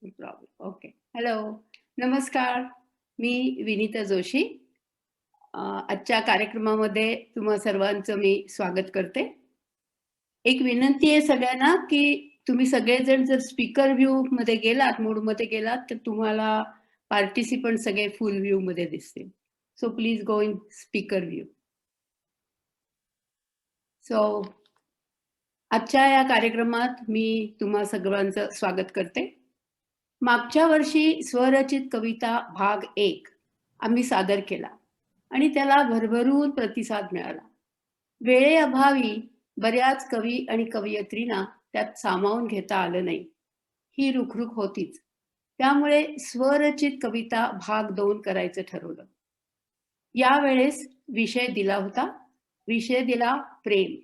Problem. Okay. Hello. नमस्कार. मी विनीता जोशी. आजच्या कार्यक्रमामध्ये तुम्हा सर्वांचं मी स्वागत करते. एक विनंती आहे सगळ्यांना, की तुम्ही सगळेजण जर स्पीकर व्ह्यूमध्ये गेलात, मोडमध्ये गेलात, तर तुम्हाला पार्टिसिपंट सगळे फुल व्ह्यूमध्ये दिसतील. So please go in speaker view. So आजच्या या कार्यक्रमात मी तुम्हा सर्वांचं स्वागत करते. मागच्या वर्षी स्वरचित कविता भाग 1 आम्ही सादर केला आणि त्याला भरभरून प्रतिसाद मिळाला. वेळेअभावी बऱ्याच कवी आणि कवयित्रींना त्यात सामावून घेता आलं नाही. ही रुखरुख होतीच. त्यामुळे स्वरचित कविता भाग 2 करायचं ठरवलं. यावेळेस विषय दिला होता. विषय दिला प्रेम.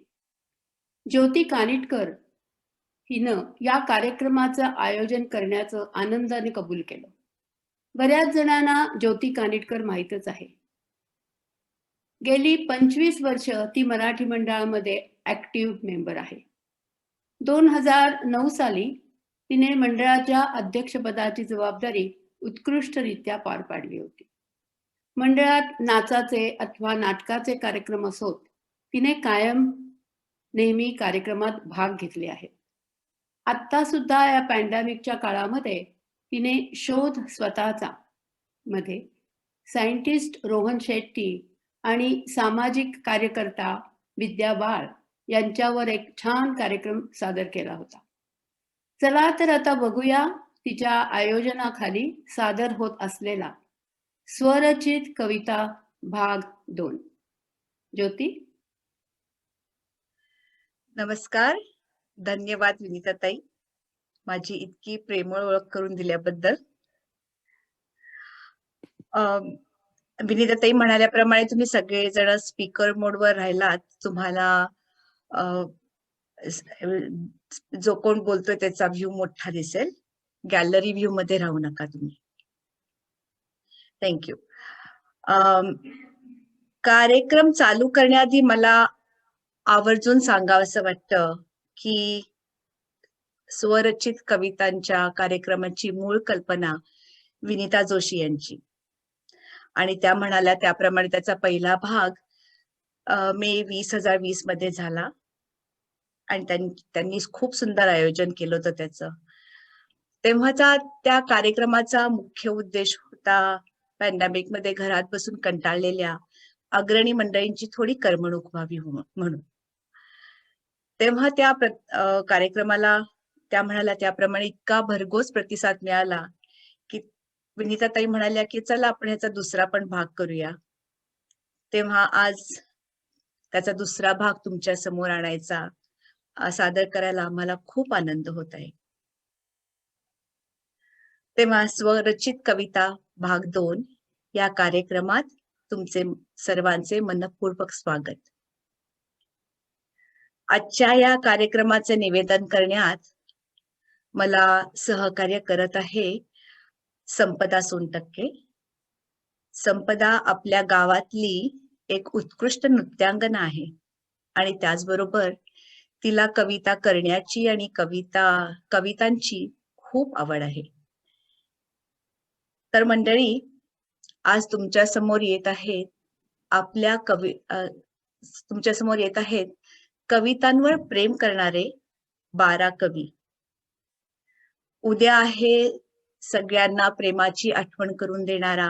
ज्योती कानिटकर हिनं या कार्यक्रमाचं आयोजन करण्याचं आनंदाने कबूल केलं. बऱ्याच जणांना ज्योती कानिटकर माहीतच आहे. गेली 25 वर्ष ती मराठी मंडळामध्ये ॲक्टिव्ह मेंबर आहे. 2009 साली तिने मंडळाच्या अध्यक्षपदाची जबाबदारी उत्कृष्टरित्या पार पाडली होती. मंडळात नाचाचे अथवा नाटकाचे कार्यक्रम असोत, तिने कायम नेहमी कार्यक्रमात भाग घेतले आहेत. आत्ता सुद्धा या पॅन्डेमिकच्या काळामध्ये तिने शोध स्वतःचा मध्ये सायंटिस्ट रोहन शेट्टी आणि सामाजिक कार्यकर्ता विद्या बाळ यांच्यावर एक छान कार्यक्रम सादर केला होता. चला तर आता बघूया तिच्या आयोजनाखाली सादर होत असलेला स्वरचित कविता भाग 2. ज्योती. नमस्कार. धन्यवाद विनीताताई, माझी इतकी प्रेमळ ओळख करून दिल्याबद्दल. विनीताताई म्हणाल्याप्रमाणे तुम्ही सगळेजण स्पीकर मोडवर राहिलात. तुम्हाला जो कोण बोलतोय त्याचा व्ह्यू मोठा दिसेल. गॅलरी व्ह्यू मध्ये राहू नका तुम्ही. थँक्यू. कार्यक्रम चालू करण्याआधी मला आवर्जून सांगावंसं वाटतं की स्वरचित कवितांच्या कार्यक्रमाची मूळ कल्पना विनीता जोशी यांची, आणि त्या म्हणाल्या त्याप्रमाणे त्याचा पहिला भाग मे 2020 मध्ये झाला आणि त्यांनी खूप सुंदर आयोजन केलं होतं त्याचं. तेव्हाचा त्या कार्यक्रमाचा मुख्य उद्देश होता पॅन्डेमिक मध्ये घरात बसून कंटाळलेल्या अग्रणी मंडळींची थोडी करमणूक व्हावी म्हणून. तेव्हा त्या कार्यक्रमाला त्या म्हणाल्या त्याप्रमाणे इतका भरघोस प्रतिसाद मिळाला की विनीताताई म्हणाल्या की चला आपण ह्याचा दुसरा पण भाग करूया. तेव्हा आज त्याचा दुसरा भाग तुमच्या समोर आणायचा, सादर करायला आम्हाला खूप आनंद होत आहे. तेव्हा स्वरचित कविता भाग 2 या कार्यक्रमात तुमचे सर्वांचे मनपूर्वक स्वागत. आजच्या या कार्यक्रमाचे निवेदन करण्यात मला सहकार्य करत आहे संपदा सोनटक्के. संपदा आपल्या गावातली एक उत्कृष्ट नृत्यांगना आहे आणि त्याचबरोबर तिला कविता करण्याची आणि कवितांची खूप आवड आहे. तर मंडळी, आज तुमच्या समोर येत आहेत तुमच्या समोर येत आहेत कवितांवर प्रेम करणारे 12 कवी. उद्या आहे सगळ्यांना प्रेमाची आठवण करून देणारा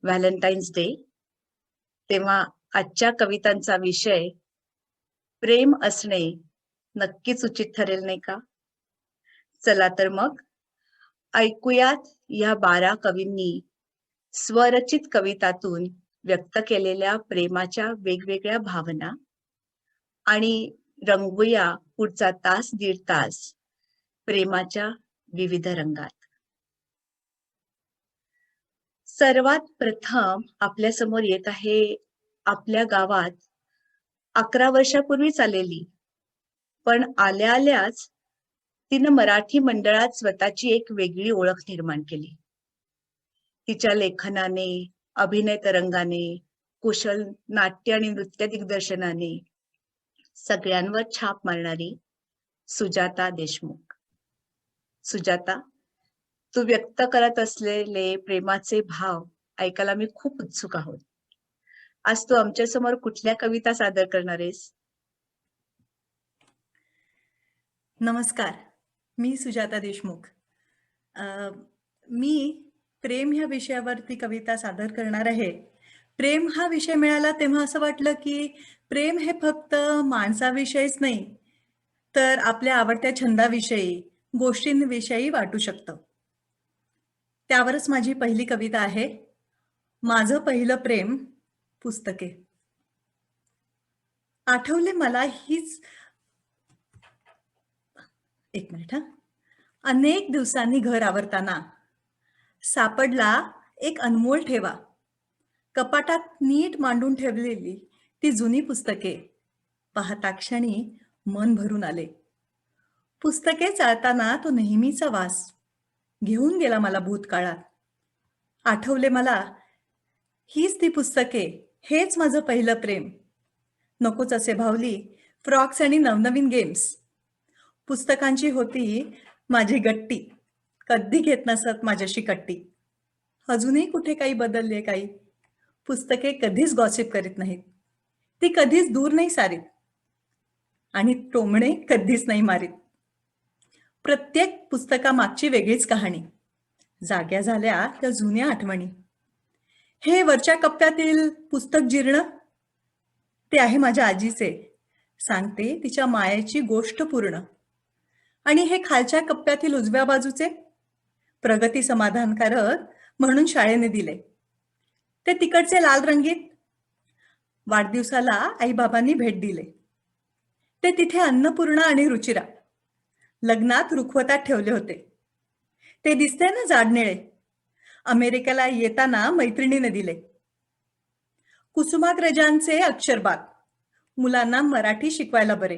व्हॅलेंटाईन्स डे. तेव्हा आजच्या कवितांचा विषय प्रेम असणे नक्कीच उचित ठरेल, नाही का? चला तर मग ऐकूयात या 12 कवींनी स्वरचित कवितातून व्यक्त केलेल्या प्रेमाच्या वेगवेगळ्या भावना, आणि रंगूया पुढचा तास दीड तास प्रेमाच्या विविध रंगात. सर्वात प्रथम आपल्या समोर येत आहे आपल्या गावात 11 वर्षापूर्वीच आलेली, पण आल्या आल्याच तिनं मराठी मंडळात स्वतःची एक वेगळी ओळख निर्माण केली. तिच्या लेखनाने, अभिनय तरंगाने, कुशल नाट्य आणि नृत्य दिग्दर्शनाने सगळ्यांवर छाप मारणारी सुजाता देशमुख. सुजाता, तू व्यक्त करत असलेले प्रेमाचे भाव ऐकायला मी खूप उत्सुक आहोत. आज तू आमच्या समोर कुठल्या कविता सादर करणार आहेस? नमस्कार, मी सुजाता देशमुख. मी प्रेम ह्या विषयावरती कविता सादर करणार आहे. प्रेम हा विषय मिळाला तेव्हा असं वाटलं की प्रेम हे फक्त माणसाविषयीच नाही, तर आपल्या आवडत्या छंदाविषयी, गोष्टींविषयी वाटू शकतं. त्यावरच माझी पहिली कविता आहे. माझं पहिलं प्रेम, पुस्तके. आठवले मला हीच एक मिनिट हा. अनेक दिवसांनी घर आवरताना सापडला एक अनमोल ठेवा. कपाटात नीट मांडून ठेवलेली ती जुनी पुस्तके पाहता क्षणी मन भरून आले. पुस्तके चाळताना तो नेहमीचा वास घेऊन गेला मला भूतकाळात. आठवले मला हीच ती पुस्तके, हेच माझं पहिलं प्रेम. नकोच असे भावली फ्रॉक्स आणि नवनवीन गेम्स. पुस्तकांची होती माझी गट्टी, कधी घेत नसत माझ्याशी कट्टी. अजूनही कुठे काही बदलले काही, पुस्तके कधीच गॉसिप करीत नाहीत. ती कधीच दूर नाही सारीत आणि टोमणे कधीच नाही मारीत. प्रत्येक पुस्तकामागची वेगळीच कहाणी, जाग्या झाल्या त्या जुन्या आठवणी. हे वरच्या कप्प्यातील पुस्तक जीर्ण, ते आहे माझ्या आजीचे, सांगते तिच्या मायेची गोष्ट पूर्ण. आणि हे खालच्या कप्प्यातील उजव्या बाजूचे, प्रगती समाधानकारक म्हणून शाळेने दिले. ते तिकडचे लाल रंगीत, वाढदिवसाला आईबाबांनी भेट दिले. ते तिथे अन्नपूर्णा आणि रुचिरा लग्नात रुखवतात ठेवले होते. ते दिसते ना जाडनिळे, अमेरिकेला येताना मैत्रिणीने दिले. कुसुमाग्रजांचे अक्षरबाग, मुलांना मराठी शिकवायला बरे.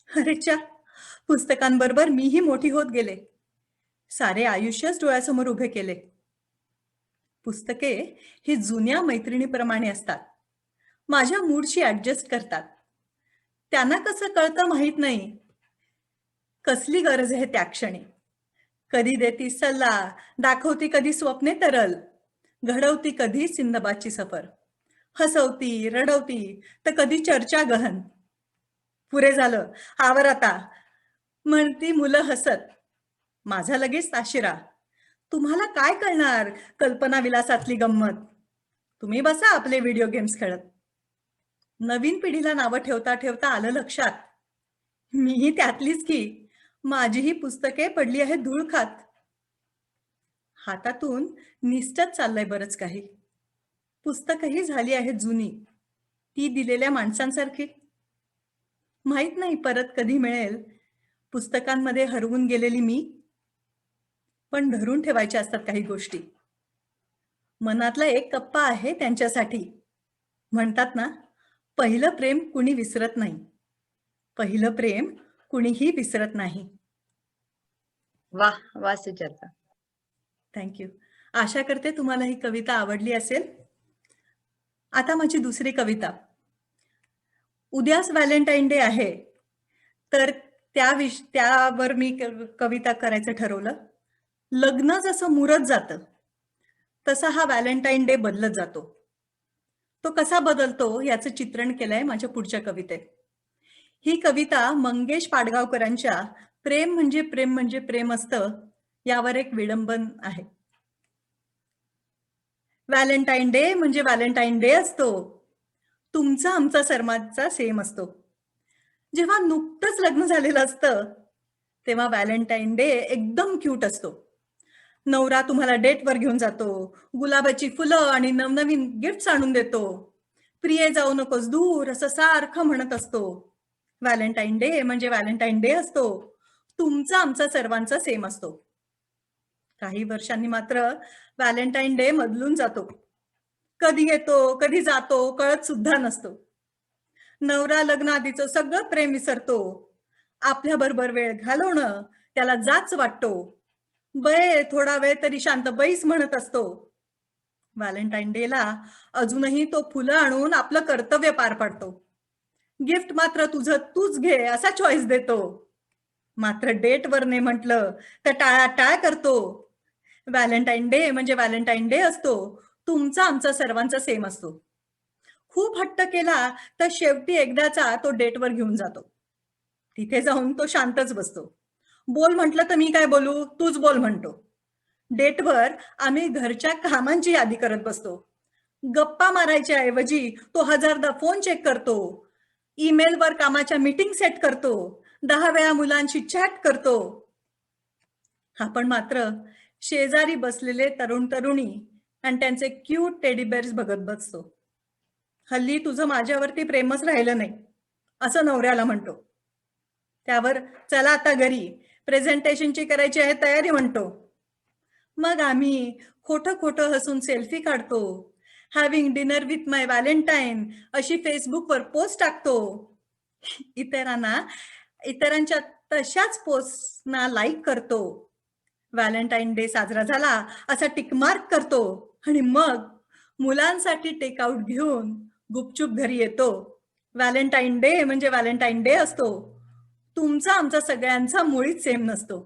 अरेच्या, पुस्तकांबरोबर मीही मोठी होत गेले. सारे आयुष्यच डोळ्यासमोर उभे केले. पुस्तके ही जुन्या मैत्रिणीप्रमाणे असतात. माझ्या मूडशी ऍडजस्ट करतात. त्यांना कसं कळतं माहित नाही, कसली गरज आहे त्या क्षणी. कधी देती सल्ला, दाखवती कधी स्वप्ने तरल, घडवती कधी सिंदबादची सफर, हसवती रडवती तर कधी चर्चा गहन. पुरे झालं, आवर आता, म्हणती मुलं हसत. माझा लगेच ताशिरा, तुम्हाला काय कळणार कल्पना विलासातली गंमत. तुम्ही बसा आपले व्हिडिओ गेम्स खेळत. नवीन पिढीला नावं ठेवता ठेवता आलं लक्षात, मीही त्यातलीच की. माझीही पुस्तके पडली आहेत धूळ खात. हातातून निसटत चाललंय बरंच काही. पुस्तकही झाली आहेत जुनी, ती दिलेल्या माणसांसारखी. माहित नाही परत कधी मिळेल पुस्तकांमध्ये हरवून गेलेली मी. पण धरून ठेवायच्या असतात काही गोष्टी. मनातला एक कप्पा आहे त्यांच्यासाठी. म्हणतात ना, पहिलं प्रेम कुणी विसरत नाही, पहिलं प्रेम कुणीही विसरत नाही. वा वा सुजाता. थँक्यू. आशा करते तुम्हाला ही कविता आवडली असेल. आता माझी दुसरी कविता. उद्याच व्हॅलेंटाईन डे आहे, तर त्यावर मी कविता करायचं ठरवलं. लग्न जसं मुरत जातं तसा हा व्हॅलेंटाईन डे बदलत जातो. तो कसा बदलतो याचं चित्रण केलंय माझ्या पुढच्या कवितेत. ही कविता मंगेश पाडगावकरांच्या प्रेम म्हणजे प्रेम म्हणजे प्रेम असतं यावर एक विडंबन आहे. व्हॅलेंटाईन डे म्हणजे व्हॅलेंटाईन डे असतो, तुमचा आमचा सर्वांचा सेम असतो. जेव्हा नुकतंच लग्न झालेलं असतं तेव्हा व्हॅलेंटाईन डे एकदम क्यूट असतो. नवरा तुम्हाला डेटवर घेऊन जातो, गुलाबाची फुलं आणि नवनवीन गिफ्ट्स आणून देतो. प्रिये जाऊ नकोस दूर असं सारखं म्हणत असतो. व्हॅलेंटाईन डे म्हणजे व्हॅलेंटाईन डे असतो, तुमचा आमचा सर्वांचा सेम असतो. काही वर्षांनी मात्र व्हॅलेंटाईन डे बदलून जातो. कधी येतो कधी जातो कळत सुद्धा नसतो. नवरा लग्नाआधीचं सगळं प्रेम विसरतो. आपल्या बरोबर वेळ घालवणं त्याला जाच वाटतो. बये थोडा वेळ तरी शांत बैस म्हणत असतो. व्हॅलेंटाईन डेला अजूनही तो फुलं आणून आपलं कर्तव्य पार पाडतो. गिफ्ट मात्र तुझं तूच घे असा चॉईस देतो. मात्र डेटवर ने म्हटलं तर टाळाटाळ करतो. व्हॅलेंटाईन डे म्हणजे व्हॅलेंटाईन डे असतो. तुमचा आमचा सर्वांचा सेम असतो. खूप हट्ट केला तर शेवटी एकदाचा तो डेटवर घेऊन जातो. तिथे जाऊन तो शांतच बसतो. बोल म्हटलं तर मी काय बोलू, तूच बोल म्हणतो. डेटवर आम्ही घरच्या कामांची यादी करत बसतो. गप्पा मारायच्या ऐवजी तो हजारदा फोन चेक करतो. ईमेलवर कामाच्या मीटिंग सेट करतो. 10 वेळा मुलांशी चॅट करतो. आपण मात्र शेजारी बसलेले तरुण तरुणी आणि त्यांचे क्यूट टेडी बेअर्स बघत बसतो. हल्ली तुझं माझ्यावरती प्रेमच राहिलं नाही असं नवऱ्याला म्हणतो. त्यावर चला आता घरी, प्रेझेंटेशनची करायची आहे तयारी म्हणतो. मग आम्ही खोटं खोटं हसून सेल्फी काढतो. Having dinner with my Valentine अशी फेसबुकवर पोस्ट टाकतो. इतरांच्या तशाच पोस्टना लाईक करतो. व्हॅलेंटाईन डे साजरा झाला असा टिकमार्क करतो आणि मग मुलांसाठी टेकआउट घेऊन गुपचूप घरी येतो. व्हॅलेंटाईन डे म्हणजे व्हॅलेंटाईन डे असतो. तुमचा आमचा सगळ्यांचा मुळीच सेम नसतो.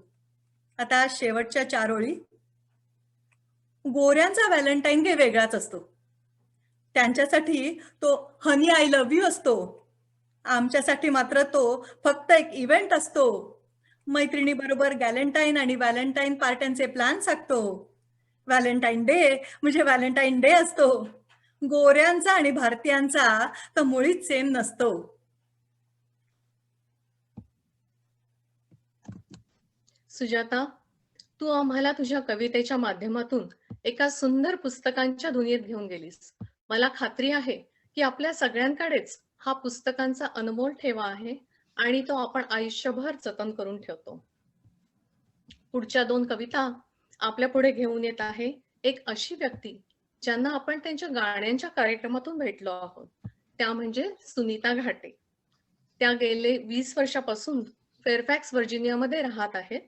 आता शेवटच्या 4 ओळी. गोऱ्यांचा व्हॅलेंटाईन डे वेगळाच असतो. त्यांच्यासाठी तो हनी आय लव्ह यू असतो. आमच्यासाठी मात्र तो फक्त एक इव्हेंट असतो. मैत्रिणी बरोबर गॅलेंटाईन आणि व्हॅलेंटाईन पार्ट्यांचे प्लॅन आखतो. व्हॅलेंटाईन डे म्हणजे व्हॅलेंटाईन डे असतो. गोऱ्यांचा आणि भारतीयांचा तर मुळीच सेम नसतो. सुजाता, तू आम्हाला तुझ्या कवितेच्या माध्यमातून एका सुंदर पुस्तकांच्या दुनियेत घेऊन गेलीस. मला खात्री आहे की आपल्या सगळ्यांकडेच हा पुस्तकांचा अनमोल ठेवा आहे आणि तो आपण आयुष्यभर जतन करून ठेवतो. पुढच्या 2 कविता आपल्या पुढे घेऊन येत आहे एक अशी व्यक्ती ज्यांना आपण त्यांच्या गाण्यांच्या कार्यक्रमातून भेटलो आहोत. त्या म्हणजे सुनीता घाटे. त्या गेले 20 वर्षापासून फेअरफॅक्स व्हर्जिनियामध्ये राहत आहेत.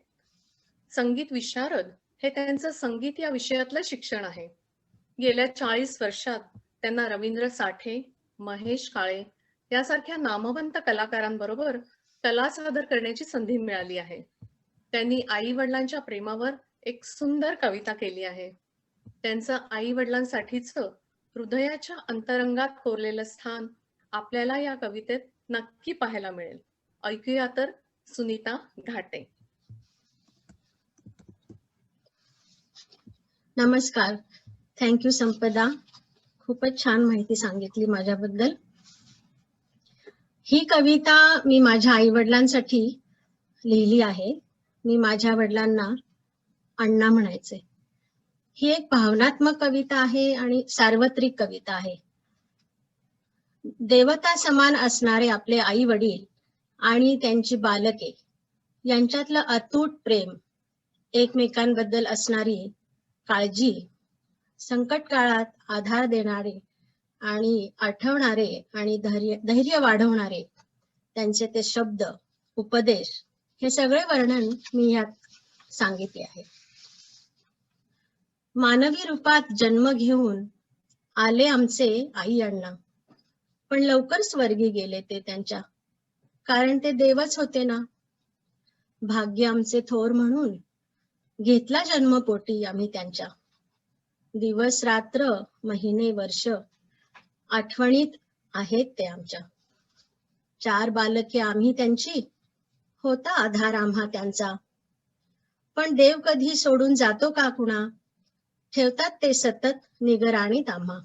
संगीत विशारद हे त्यांचं संगीत या विषयातलं शिक्षण आहे. गेल्या 40 वर्षात त्यांना रवींद्र साठे, महेश काळे यासारख्या नामवंत कलाकारांबरोबर कला सादर करण्याची संधी मिळाली आहे. त्यांनी आई वडिलांच्या प्रेमावर एक सुंदर कविता केली आहे. त्यांचं आई वडिलांसाठीचं हृदयाच्या अंतरंगात कोरलेलं स्थान आपल्याला या कवितेत नक्की पाहायला मिळेल. ऐकूया तर सुनीता घाटे. नमस्कार. थँक्यू संपदा. खूपच छान माहिती सांगितली माझ्याबद्दल. ही कविता मी माझ्या आई वडिलांसाठी लिहिली आहे. मी माझ्या वडिलांना अण्णा म्हणायचे. ही एक भावनात्मक कविता आहे आणि सार्वत्रिक कविता आहे. देवता समान असणारे आपले आई वडील आणि त्यांची बालके यांच्यातलं अतूट प्रेम, एकमेकांबद्दल असणारी काळजी, संकट काळात आधार देणारे आणि आठवणारे आणि धैर्य वाढवणारे त्यांचे ते शब्द, उपदेश, हे सगळे वर्णन मी यात सांगितले आहे. मानवी रूपात जन्म घेऊन आले आमचे आई अण्णा, पण लवकर स्वर्गी गेले ते त्यांच्या, कारण ते देवच होते ना. भाग्य आमचे थोर म्हणून घेतला जन्मपोटी आम्ही त्यांच्या. दिवस रात्र महिने वर्ष आठवणीत आहेत ते आमच्या. 4 बालके आम्ही त्यांची, होता आधार आम्हा त्यांचा. पण देव कधी सोडून जातो का कुणा, ठेवतात ते सतत निगराणीत आम्हा.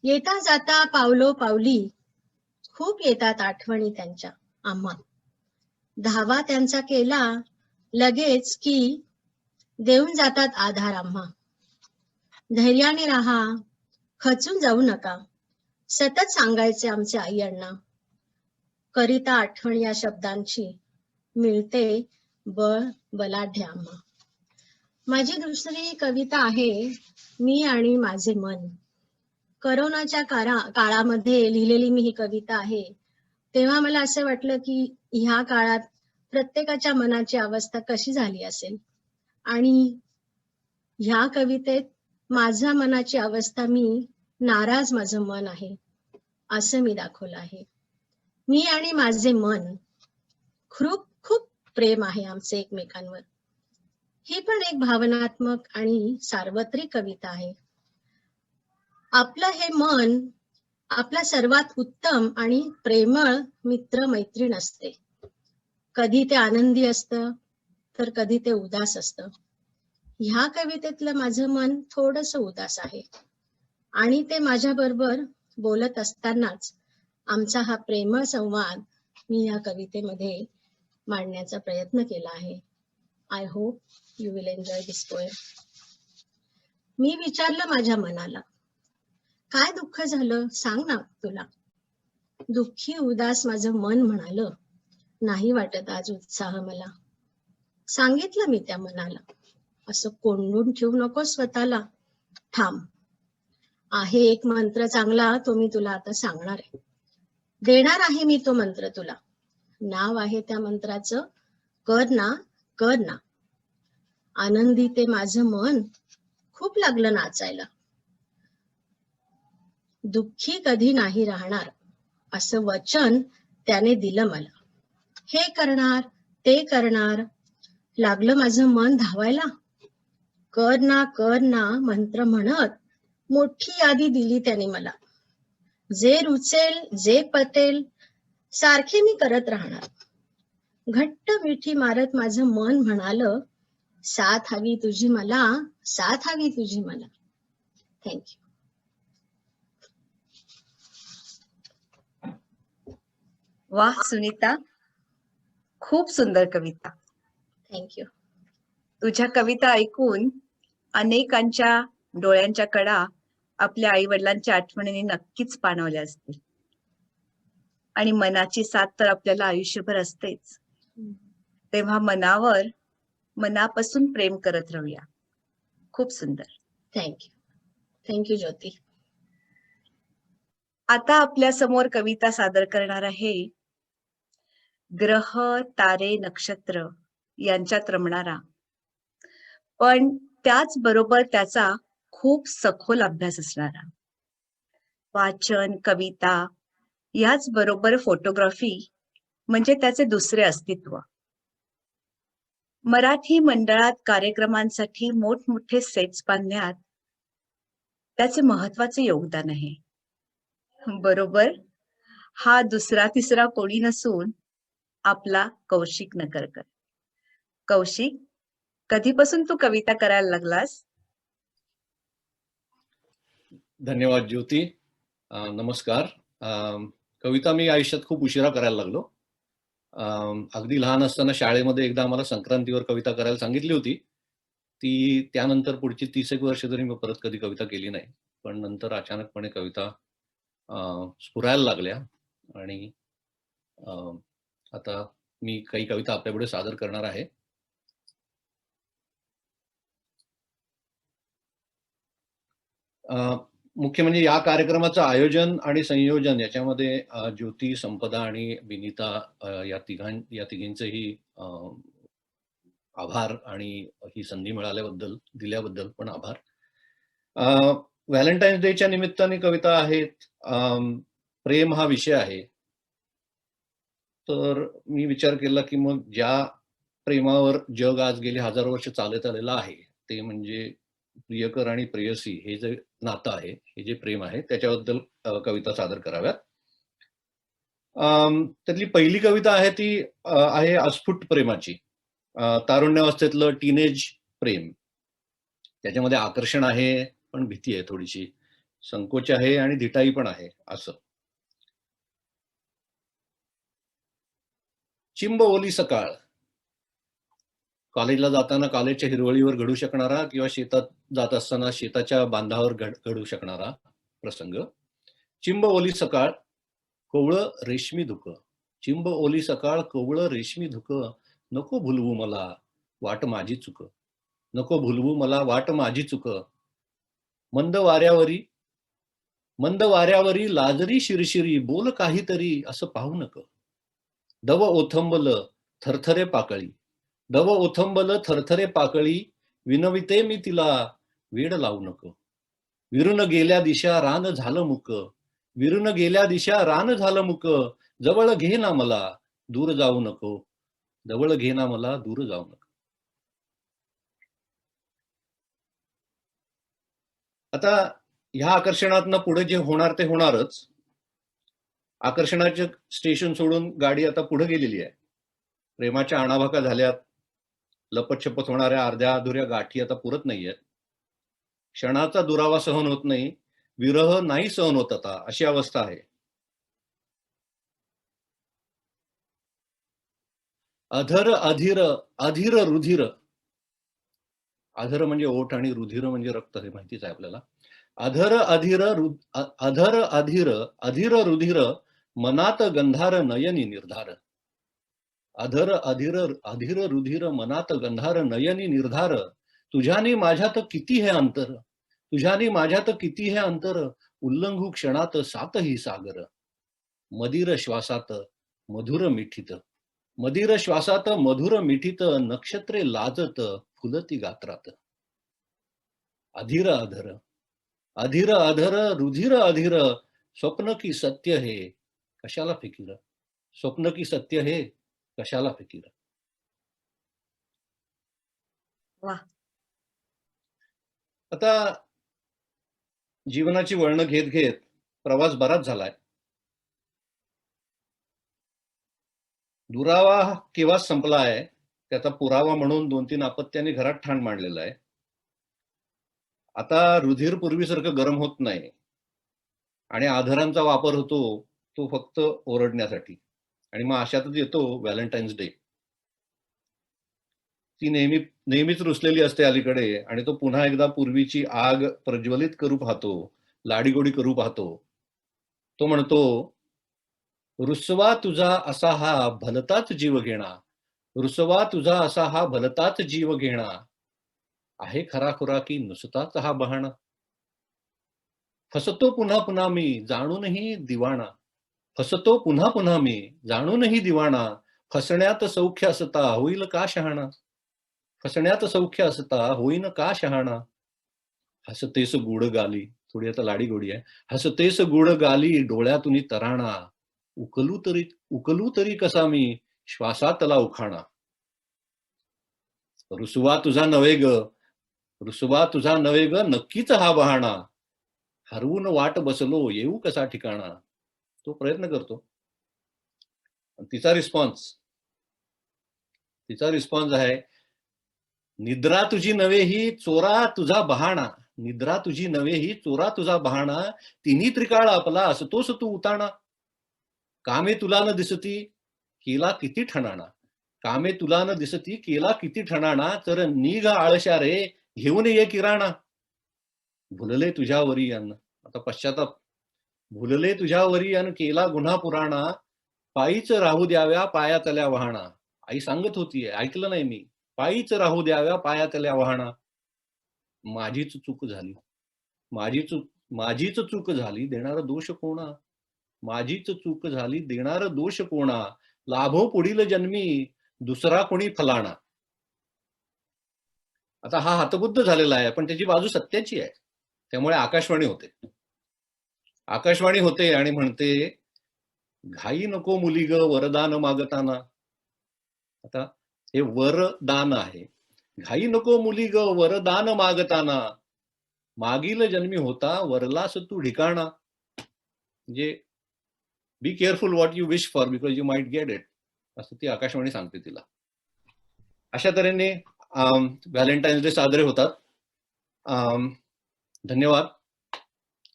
येता जाता पावलो पावली खूप येतात आठवणी त्यांच्या आम्हा. धावा त्यांचा केला लगेच की देऊन जातात आधार आम्हा. धैर्याने राहा, खचून जाऊ नका, सतत सांगायचे आमचे आई अण्णा. करिता आठवण या शब्दांची मिळते बळ बलाढ्य आम्हा. माझी दुसरी कविता आहे मी आणि माझे मन. करोनाच्या काळामध्ये लिहिलेली मी ही कविता आहे. तेव्हा मला असं वाटलं की ह्या काळात प्रत्येकाच्या मनाची अवस्था कशी झाली असेल, आणि ह्या कवितेत माझ्या मनाची अवस्था, मी नाराज माझं मन आहे असं मी दाखवलं आहे. मी आणि माझे मन, खूप खूप प्रेम आहे आमचे एकमेकांवर. ही पण एक भावनात्मक आणि सार्वत्रिक कविता आहे. आपलं हे मन आपला सर्वात उत्तम आणि प्रेमळ मित्र मैत्रीण असते. कधी ते आनंदी असतं तर कधी ते उदास असतं. ह्या कवितेतलं माझं मन थोडंसं उदास आहे आणि ते माझ्या बरोबर बोलत असतानाच आमचा हा प्रेमळ संवाद मी या कवितेमध्ये मांडण्याचा प्रयत्न केला आहे. I hope you will enjoy this poem. मी विचारलं माझ्या मनाला, काय दुःख झालं सांग ना तुला. दुःखी उदास माझं मन म्हणालं, नाही वाटत आज उत्साह मला. सांगितलं मी त्या मनाला, असं कोंडून ठेवू नको स्वतःला. थांब, आहे एक मंत्र चांगला, तो मी तुला आता सांगणार आहे. देणार आहे मी तो मंत्र तुला. नाव आहे त्या मंत्राचं, कर ना कर ना. आनंदी ते माझं मन खूप लागलं नाचायला. दुःखी कधी नाही राहणार असं वचन त्याने दिलं मला. हे करणार ते करणार, लागलं माझं मन धावायला. कर ना मंत्र म्हणत मोठी यादी दिली त्याने मला. जे रुचेल जे पटेल सारखे मी करत राहणार. घट्ट मिठी मारत माझं मन म्हणालं, साथ हवी तुझी मला, साथ हवी तुझी मला. थँक्यू. वाह सुनीता, खूप सुंदर कविता. थँक्यू. तुझ्या कविता ऐकून अनेकांच्या डोळ्यांच्या कडा आपल्या आई वडिलांच्या आठवणीने नक्कीच पाणवल्या असतील. आणि मनाची साथ तर आपल्याला आयुष्यभर असतेच. तेव्हा मनापासून प्रेम करत राहूया. खूप सुंदर. थँक्यू. थँक्यू ज्योती. आता आपल्या समोर कविता सादर करणार आहे ग्रह तारे नक्षत्र यांच्यात रमणारा, पण त्याचबरोबर त्याचा खूप सखोल अभ्यास असणारा, वाचन कविता याच बरोबर फोटोग्राफी म्हणजे त्याचे दुसरे अस्तित्व. मराठी मंडळात कार्यक्रमांसाठी मोठमोठे सेट्स बांधण्यात त्याचे महत्वाचे योगदान आहे. बरोबर, हा दुसरा तिसरा कोणी नसून आपला कौशिक नगरकर. कौशिक, कधीपासून तू कविता करायला लागलास? धन्यवाद ज्योती. नमस्कार. कविता मी आयुष्यात खूप उशिरा करायला लागलो. अगदी लहान असताना शाळेमध्ये एकदा आम्हाला संक्रांतीवर कविता करायला सांगितली होती. ती त्यानंतर पुढची 30 एक वर्ष तरी मी परत कधी कविता केली नाही. पण नंतर अचानकपणे कविता स्फुरायला लागल्या आणि आता मी काही कविता आपल्यापुढे सादर करणार आहे. मुख्य म्हणजे या कार्यक्रमाचं आयोजन आणि संयोजन याच्यामध्ये ज्योती, संपदा आणि विनीता या तिघींचेही आभार आणि ही संधी दिल्याबद्दल पण आभार. व्हॅलेंटाईन्स डेच्या निमित्ताने कविता आहेत. प्रेम हा विषय आहे. तर मी विचार केला की मग ज्या प्रेमावर जग आज गेली हजारो वर्ष चालत आलेलं आहे, ते म्हणजे प्रियकर आणि प्रेयसी हे जे नातं आहे, हे जे प्रेम आहे, त्याच्याबद्दल कविता सादर कराव्यात. त्यातली पहिली कविता आहे ती आहे अस्फुट प्रेमाची. तारुण्यावस्थेतलं टीनेज प्रेम. त्याच्यामध्ये आकर्षण आहे, पण भीती आहे थोडीशी, संकोच आहे आणि धिटाई पण आहे. असं चिंब ओली सकाळ. कॉलेजला जाताना कॉलेजच्या हिरवळीवर घडू शकणारा किंवा शेतात जात असताना शेताच्या बांधावर घडू शकणारा प्रसंग. चिंब ओली सकाळ, कोवळं रेशमी धुक. चिंब ओली सकाळ, कोवळं रेशमी धुक. नको भुलवू मला वाट माझी चुक. नको भुलवू मला वाट माझी चुक. मंद वाऱ्यावरी लाजरी शिरशिरी. बोल काहीतरी असं पाहू नक. दव ओथंबल थरथरे पाकळी. दव ओथंबल थरथरे पाकळी. विनविते मी तिला वेड लावू नको. विरून गेल्या दिशा रान झालं मुक. विरून गेल्या दिशा रान झालं मुक. जवळ घे ना मला दूर जाऊ नको. जवळ घे ना मला दूर जाऊ नको. आता ह्या आकर्षणातनं पुढे जे होणार ते होणारच. आकर्षणाचे स्टेशन सोडून गाडी आता पुढे गेलेली आहे. प्रेमाच्या आणाभाका झाल्यात. लपतछपत होणाऱ्या अर्ध्या अधुऱ्या गाठी आता पुरत नाहीयेत. क्षणाचा दुरावा सहन होत नाही. विरह नाही सहन होत आता, अशी अवस्था आहे. अधर अधीर अधीर रुधिर. अधर म्हणजे ओठ आणि रुधिर म्हणजे रक्त, हे माहितीच आहे आपल्याला. अधर अधीर अधर अधीर अधीर रुधिर मनात गंधार नयनी निर्धार. अधर अधीर अधीर रुधिर मनात गंधार नयनी निर्धार. तुझ्यानी माझ्यात किती हे अंतर, तुझ्यानी माझ्यात किती हे अंतर. उल्लंघू क्षणात सातही सागर. मधीर श्वासात मधुर मिठीत, मधीर श्वासात मधुर मिठीत. नक्षत्रे लाजत फुलती गात्रात. अधीर अधर अधीर अधर रुधिर अधीर. स्वप्न की सत्य हे कशाला फिकीर, स्वप्न की सत्य हे कशाला फिकीर. वाह. आता जीवनाची वळणं घेत घेत प्रवास बराच झालाय. दुरावा केव्हा संपला आहे त्याचा पुरावा म्हणून 2-3 अपत्यांनी घरात ठाण मांडलेला आहे. आता रुधिर पूर्वीसारखं गरम होत नाही आणि आधारांचा वापर होतो तो फक्त ओरडण्यासाठी. आणि मग अशातच येतो व्हॅलेंटाईन्स डे. ती नेहमीच रुसलेली असते अलीकडे आणि तो पुन्हा एकदा पूर्वीची आग प्रज्वलित करू पाहतो, लाडीगोडी करू पाहतो. तो म्हणतो, रुसवा तुझा असा हा भलताच जीव घेणा, रुसवा तुझा असा हा भलताच जीव घेणा. आहे खराखुरा की नुसताच हा बहाणा. फसतो पुन्हा पुन्हा मी जाणूनही दिवाणा, फसतो पुन्हा पुन्हा मी जाणूनही दिवाणा. फसण्यात सौख्य असता होईल का शहाणा, फसण्यात सौख्य असता होईन का शहाणा. हसतेस गुड गाली, थोडी आता लाडी गोडी आहे. हसतेस गुड गाली डोळ्यातून तराणा. उकलू तरी कसा मी श्वासातला उखाणा. रुसवा तुझा नव्हे ग, रुसवा तुझा नव्हे ग नक्कीच हा बहाणा. हरवून वाट बसलो येऊ कसा ठिकाणा. तो प्रयत्न करतो. तिचा रिस्पॉन्स आहे, निद्रा तुझी नव्हे ही चोरा तुझा बहाणा, निद्रा तुझी नव्हे ही चोरा तुझा बहाणा. तिन्ही त्रिकाळ आपला असतोस तू उताणा. कामे तुला न दिसती केला किती ठणाणा, कामे तुला न दिसती केला किती ठणाणा. तर निघ आळशा रे घेऊन ये किराणा. भुलले तुझ्यावरी अन्न, आता पश्चाताप. भुलले तुझ्यावरी अन केला गुन्हा पुराणा. पायीच राहू द्याव्या पायातल्या वाहणा. आई सांगत होतीये, ऐकलं नाही मी. पायीच राहू द्याव्या पायातल्या वाहणा. माझीच चूक झाली, माझीच चूक झाली देणार दोष कोणा, माझीच चूक झाली देणार दोष कोणा. लाभो पुढील जन्मी दुसरा कोणी फलाणा. आता हा हतबुद्ध झालेला आहे पण त्याची बाजू सत्याची आहे. त्यामुळे आकाशवाणी होते आणि म्हणते, घाई नको मुली ग वरदान मागताना. आता हे वरदान आहे. घाई नको मुली ग वरदान मागताना. मागील जन्मी होता वरलास तू ढिकाणा. म्हणजे be careful what you wish for because you might get it, असं ती आकाशवाणी सांगते तिला. अशा तऱ्हेने व्हॅलेंटाईन्स डे साजरे होतात. धन्यवाद.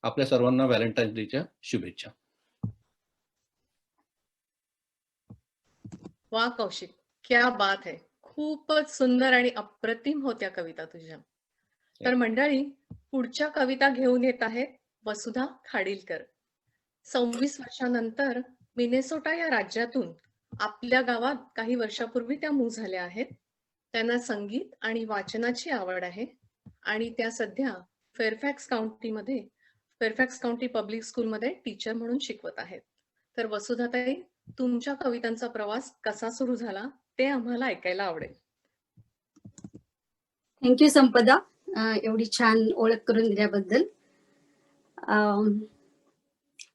आपल्या सर्वांना व्हॅलेंटाईन्स डेच्या शुभेच्छा. वा कौशिक, क्या बात है. खूपच सुंदर आणि अप्रतिम होत्या कविता तुझ्या. तर मंडळी, पुढच्या कविता घेऊन येत आहेत वसुधा खाडीलकर. 26 वर्षानंतर मिनेसोटा या राज्यातून आपल्या गावात काही वर्षापूर्वी त्या मूव्ह झाल्या आहेत. त्यांना संगीत आणि वाचनाची आवड आहे आणि त्या सध्या फेअरफॅक्स काउंटी पब्लिक स्कूलमध्ये टीचर म्हणून शिकवत आहेत. तर वसुधाताई, तुमच्या कवितांचा प्रवास कसा सुरू झाला ते आम्हाला ऐकायला आवडेल. थँक्यू संपदा, एवढी छान ओळख करून दिल्याबद्दल.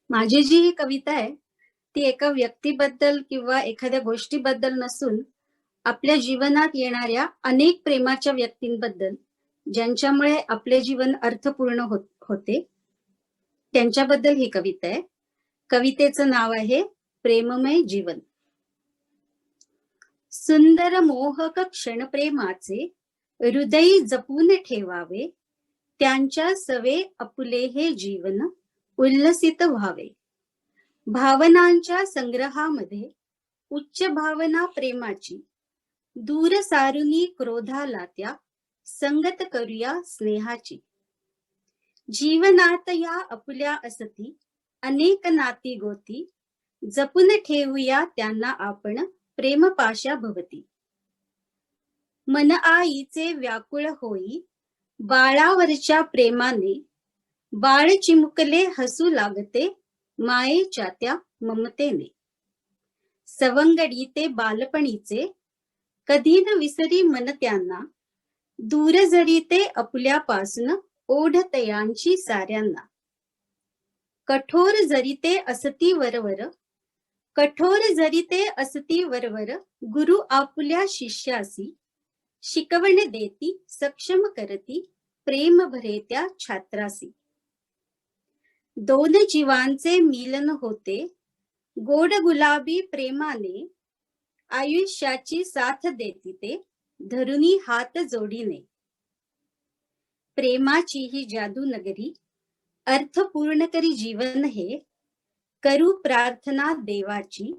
माझी जी ही कविता आहे ती एका व्यक्तीबद्दल किंवा एखाद्या गोष्टीबद्दल नसून आपल्या जीवनात येणाऱ्या अनेक प्रेमाच्या व्यक्तींबद्दल, ज्यांच्यामुळे आपले जीवन अर्थपूर्ण होते त्यांच्याबद्दल ही कविता आहे. कवितेचं नाव आहे प्रेममय जीवन. सुंदर मोहक क्षण प्रेमाचे हृदय जपून ठेवावे, त्यांच्या सवे आपुले हे जीवन उल्लसित व्हावे. भावनांच्या संग्रहामध्ये उच्च भावना प्रेमाची, दूर सारुनी क्रोधाला त्या संगत करूया स्नेहाची. जीवनात या आपुल्या असती अनेक नाती गोती, जपून ठेवूया त्यांना आपण प्रेमपाशा भवती. मन आईचे व्याकुळ होई बाळावरच्या प्रेमाने, बाळ चिमुकले हसू लागते मायेच्या त्या ममतेने. सवंगडी ते बालपणीचे कधी न विसरी मन त्यांना, दूर जरी ते आपुल्यापासून ओढतयांची साऱ्यांना. कठोर जरी ते असती वरवर, कठोर जरी ते असती वरवर, गुरु आपुल्या शिष्यासी शिकवण देती सक्षम करती प्रेम भरे त्या छात्रासी. दोन जीवांचे मिलन होते गोड गुलाबी प्रेमाने, आयुष्याची साथ देती ते धरुनी हात जोडीने. प्रेमाची ही जादू नगरी अर्थपूर्ण करी जीवन हे, करू प्रार्थना देवाची,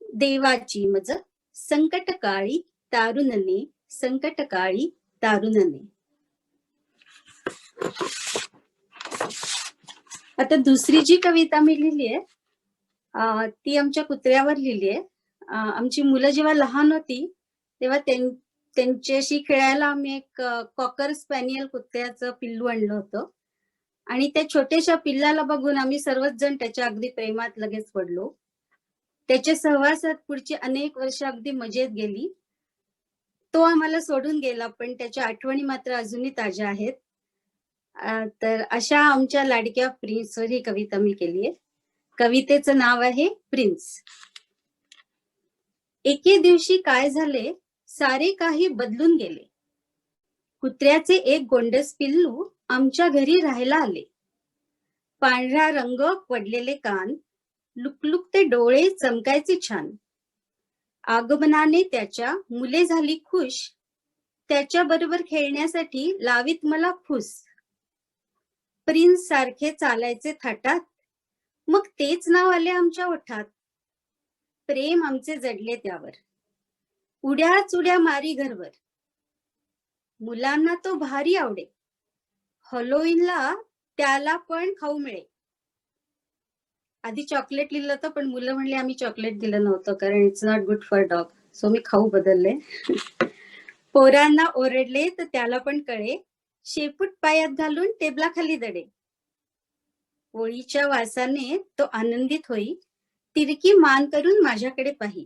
देवाची मज संकट काळी तारुणने, संकट काळी तारुणने. आता दुसरी जी कविता मी लिहिली आहे ती आमच्या कुत्र्यावर लिहिली आहे. आमची मुलं जेव्हा लहान होती तेव्हा त्यांच्याशी खेळायला आम्ही एक कॉकर स्पॅनियल कुत्र्याचं पिल्लू आणलं होतं आणि त्या छोट्याशा पिल्लाला बघून आम्ही सर्वच जण त्याच्या अगदी प्रेमात लगेच पडलो. त्याच्या सहवासात पुढची अनेक वर्ष अगदी मजेत गेली. तो आम्हाला सोडून गेला पण त्याच्या आठवणी मात्र अजूनही ताज्या आहेत. तर अशा आमच्या लाडक्या प्रिन्सवर ही कविता मी केली आहे. कवितेचं नाव आहे प्रिन्स. एके दिवशी काय झाले, सारे काही बदलून गेले. कुत्र्याचे एक गोंडस पिल्लू आमच्या घरी राहायला आले. पांढरा रंग पडलेले कान, लुकलुकते डोळे चमकायचे छान. आगमनाने त्याच्या मुले झाली खुश, त्याच्या बरोबर खेळण्यासाठी लावीत मला फुस. प्रिन्स सारखे चालायचे थाटात, मग तेच नाव आले आमच्या ओठात. प्रेम आमचे जडले त्यावर, उड्याच उड्या मारी घरवर. मुलांना तो भारी आवडे, हॅलोवीनला त्याला पण खाऊ मिळे. आधी चॉकलेट लिहिलं होतं पण मुलं म्हणले आम्ही चॉकलेट दिलं नव्हतं कारण it's not good for dog, so मी खाऊ बदलले. पोरांना ओरडले तर त्याला पण कळे, शेपूट पायात घालून टेबलाखाली दडे. पोळीच्या वासाने तो आनंदित होई, तिरकी मान करून माझ्याकडे पाही.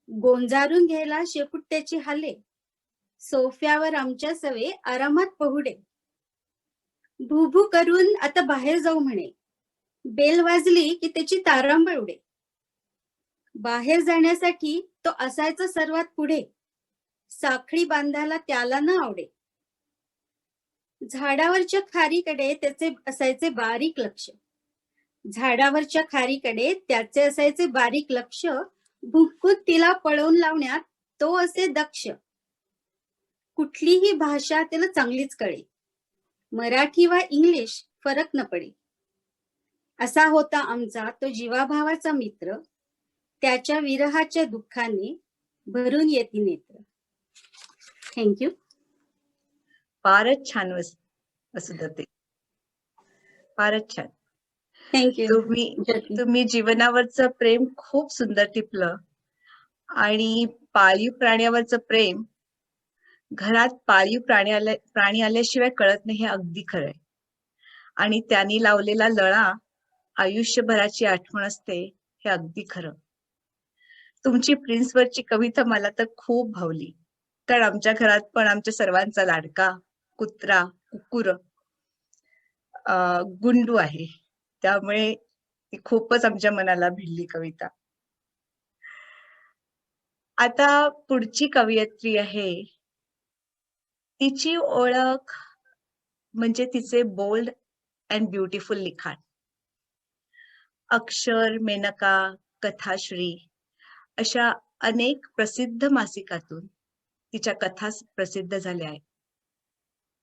गोंजारून घ्यायला शेपूट त्याची हाले, सोफ्यावर आमच्या सवे आरामात पहुडे. भूभू करून आता बाहेर जाऊ म्हणे, बेल वाजली की त्याची तारांबळ उडे. बाहेर जाण्यासाठी तो असायचा सर्वात पुढे, साखळी बांधायला त्याला न आवडे. झाडावरच्या खारीकडे त्याचे असायचे बारीक लक्ष, झाडावरच्या खारीकडे त्याचे असायचे बारीक लक्ष. भुंकून तिला पळवून लावण्यात तो असे दक्ष. कुठलीही भाषा त्याला चांगलीच कळे, मराठी वा इंग्लिश फरक न पडे. असा होता आमचा तो जीवाभावाचा मित्र, त्याच्या विरहाच्या दुःखाने भरून येती नेत्र. थँक्यू. फारच छान वसुधा, फारच छान. थँक्यू. तुम्ही जीवनावरचं प्रेम खूप सुंदर टिपलं आणि पाळीव प्राण्यावरचं प्रेम घरात पाळीव प्राणी आल्याशिवाय कळत नाही, हे अगदी खरंय. आणि त्यांनी लावलेला लळा आयुष्यभराची आठवण असते, हे अगदी खरं. तुमची प्रिन्सवरची कविता मला तर खूप भावली, कारण आमच्या घरात पण आमच्या सर्वांचा लाडका कुकुर गुंडू आहे, त्यामुळे ती खूपच आमच्या मनाला भिडली कविता. आता पुढची कवयित्री आहे, तिची ओळख म्हणजे तिचे बोल्ड अँड ब्युटिफुल लिखाण. अक्षर, मेनका, कथाश्री अशा अनेक प्रसिद्ध मासिकातून तिच्या कथा प्रसिद्ध झाल्या आहेत.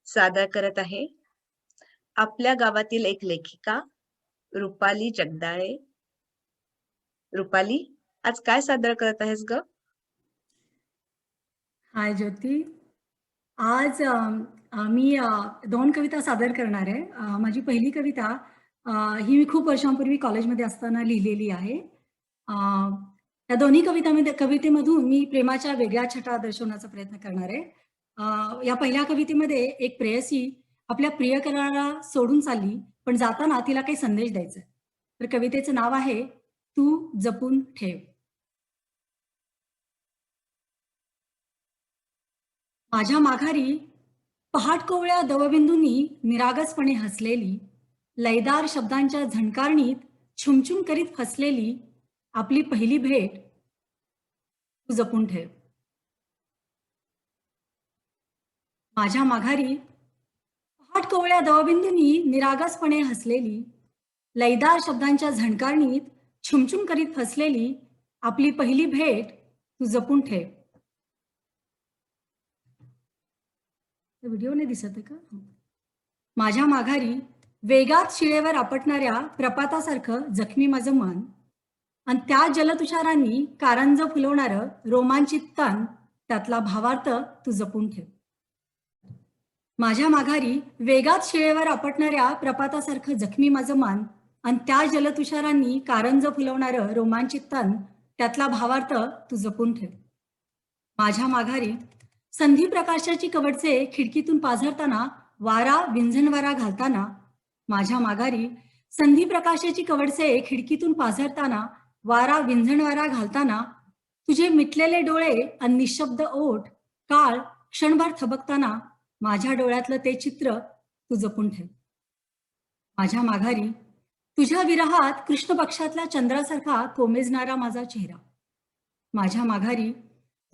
सादर करत आहे आपल्या गावातील एक लेखिका रुपाली जगदाळे. रुपाली, आज काय सादर करत आहेस ग? हाय ज्योती. आज मी 2 कविता सादर करणार आहे. माझी पहिली कविता ही मी खूप वर्षांपूर्वी कॉलेजमध्ये असताना लिहिलेली आहे. या दोन्ही कवितेमधून मी प्रेमाच्या वेगळ्या छटा दर्शवण्याचा प्रयत्न करणार आहे. या पहिल्या कवितेमध्ये एक प्रेयसी आपल्या प्रियकराला सोडून चालली, पण जाताना तिला काही संदेश द्यायचा आहे. तर कवितेचं नाव आहे तू जपून ठेव. माझ्या माघारी पहाटकोवळ्या दवबिंदूंनी निरागसपणे हसलेली, लयदार शब्दांच्या झणकारणीत छुमछुम करीत फसलेली आपली पहिली भेट तू जपून ठेव. माझ्या माघारी पहाटकोवळ्या दवबिंदूंनी निरागसपणे हसलेली, लयदार शब्दांच्या झणकारणीत छुमछुम करीत फसलेली आपली पहिली भेट तू जपून ठेव. व्हिडिओ नाही दिसत आहे का? माझ्या माघारी वेगात शिळेवर आपटणाऱ्या प्रपातासारखं जखमी माझं मन, आणि त्या जलतुषारांनी कारंज फुलवणारं रोमांचित तन, त्यातला भावार्थ तू जपून ठेव. माझ्या माघारी वेगात शिळेवर आपटणाऱ्या प्रपातासारखं जखमी माझं मन, आणि त्या जलतुषारांनी कारंज फुलवणारं रोमांचित तन, त्यातला भावार्थ तू जपून ठेव. माझ्या माघारी संधी प्रकाशाची कवडचे खिडकीतून पाझरताना वारा विंझणवारा घालताना, माझ्या माघारी संधी प्रकाशाची कवडचे खिडकीतून पाझरताना वारा विंझणवारा घालताना, तुझे मिटलेले डोळे आणि निशब्द ओठ काळ क्षणभर थबकताना माझ्या डोळ्यातलं ते चित्र तू जपून ठेव. माझ्या माघारी तुझ्या विरहात कृष्ण पक्षातल्या चंद्रासारखा कोमेजणारा माझा चेहरा. माझ्या माघारी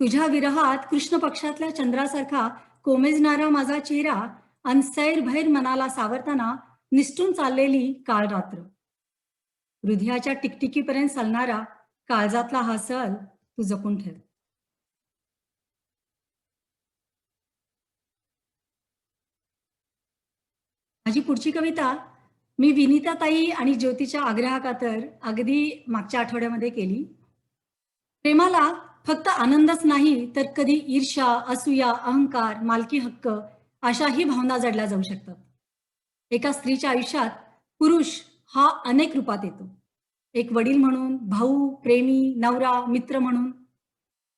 तुझ्या विरहात कृष्ण पक्षातल्या चंद्रासारखा कोमेजणारा माझा चेहरा, आणि सैरभैर मनाला सावरताना निसटून चाललेली काळ रात्र. हृदयाच्या टिकटिकीपर्यंत चालणारा काळजातला हा सल तू जपून ठेव. माझी पुढची कविता मी विनीताताई आणि ज्योतीच्या आग्रहाखातर अगदी मागच्या आठवड्यामध्ये केली. प्रेमाला फक्त आनंदच नाही तर कधी ईर्ष्या, असूया, अहंकार, मालकी हक्क अशाही भावना जडल्या जाऊ शकतात. एका स्त्रीच्या आयुष्यात पुरुष हा अनेक रूपात येतो. एक वडील म्हणून, भाऊ, प्रेमी, नवरा, मित्र म्हणून.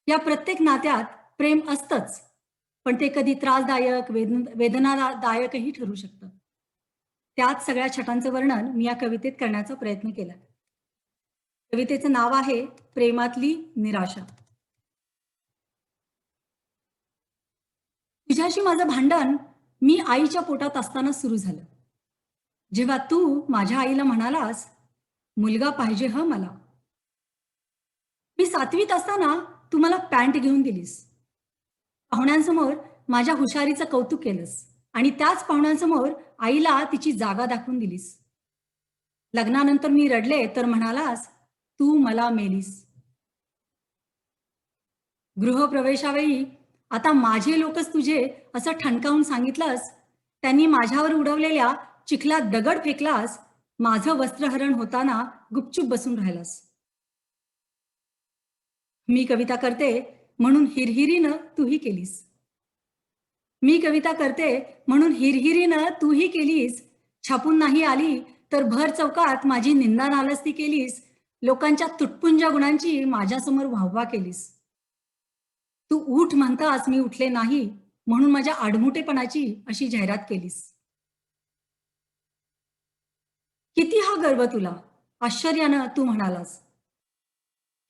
या प्रत्येक नात्यात प्रेम असतंच, पण ते कधी त्रासदायक, वेदनादायकही ठरू शकतं. त्याच सगळ्या छटांचं वर्णन मी या कवितेत करण्याचा प्रयत्न केला. कवितेचं नाव आहे प्रेमातली निराशा. तुझ्याशी माझं भांडण मी आईच्या पोटात असताना सुरू झालं, जेव्हा तू माझ्या आईला म्हणालास मुलगा पाहिजे ह मला. मी 7वीत असताना तू मला पॅन्ट घेऊन दिलीस. पाहुण्यांसमोर माझ्या हुशारीचं कौतुक केलंस, आणि त्याच पाहुण्यांसमोर आईला तिची जागा दाखवून दिलीस. लग्नानंतर मी रडले तर म्हणालास तू मला मेलीस. गृहप्रवेशावेळी आता माझे लोकच तुझे असं ठणकावून सांगितलंस. त्यांनी माझ्यावर उडवलेल्या चिखलात दगड फेकलास. माझं वस्त्रहरण होताना गुपचूप बसून राहिलास. मी कविता करते म्हणून हिरहिरीनं तूही केलीस. मी कविता करते म्हणून हिरहिरीनं तूही केलीस. छापून नाही आली तर भर चौकात माझी निंदा नालस्ती केलीस. लोकांच्या तुटपुंजा गुणांची माझ्यासमोर वाहवा केलीस. तू उठ म्हणतास मी उठले नाही म्हणून माझ्या आडमुठेपणाची अशी जाहिरात केलीस. किती हा गर्व तुला, आश्चर्यानं तू म्हणालास.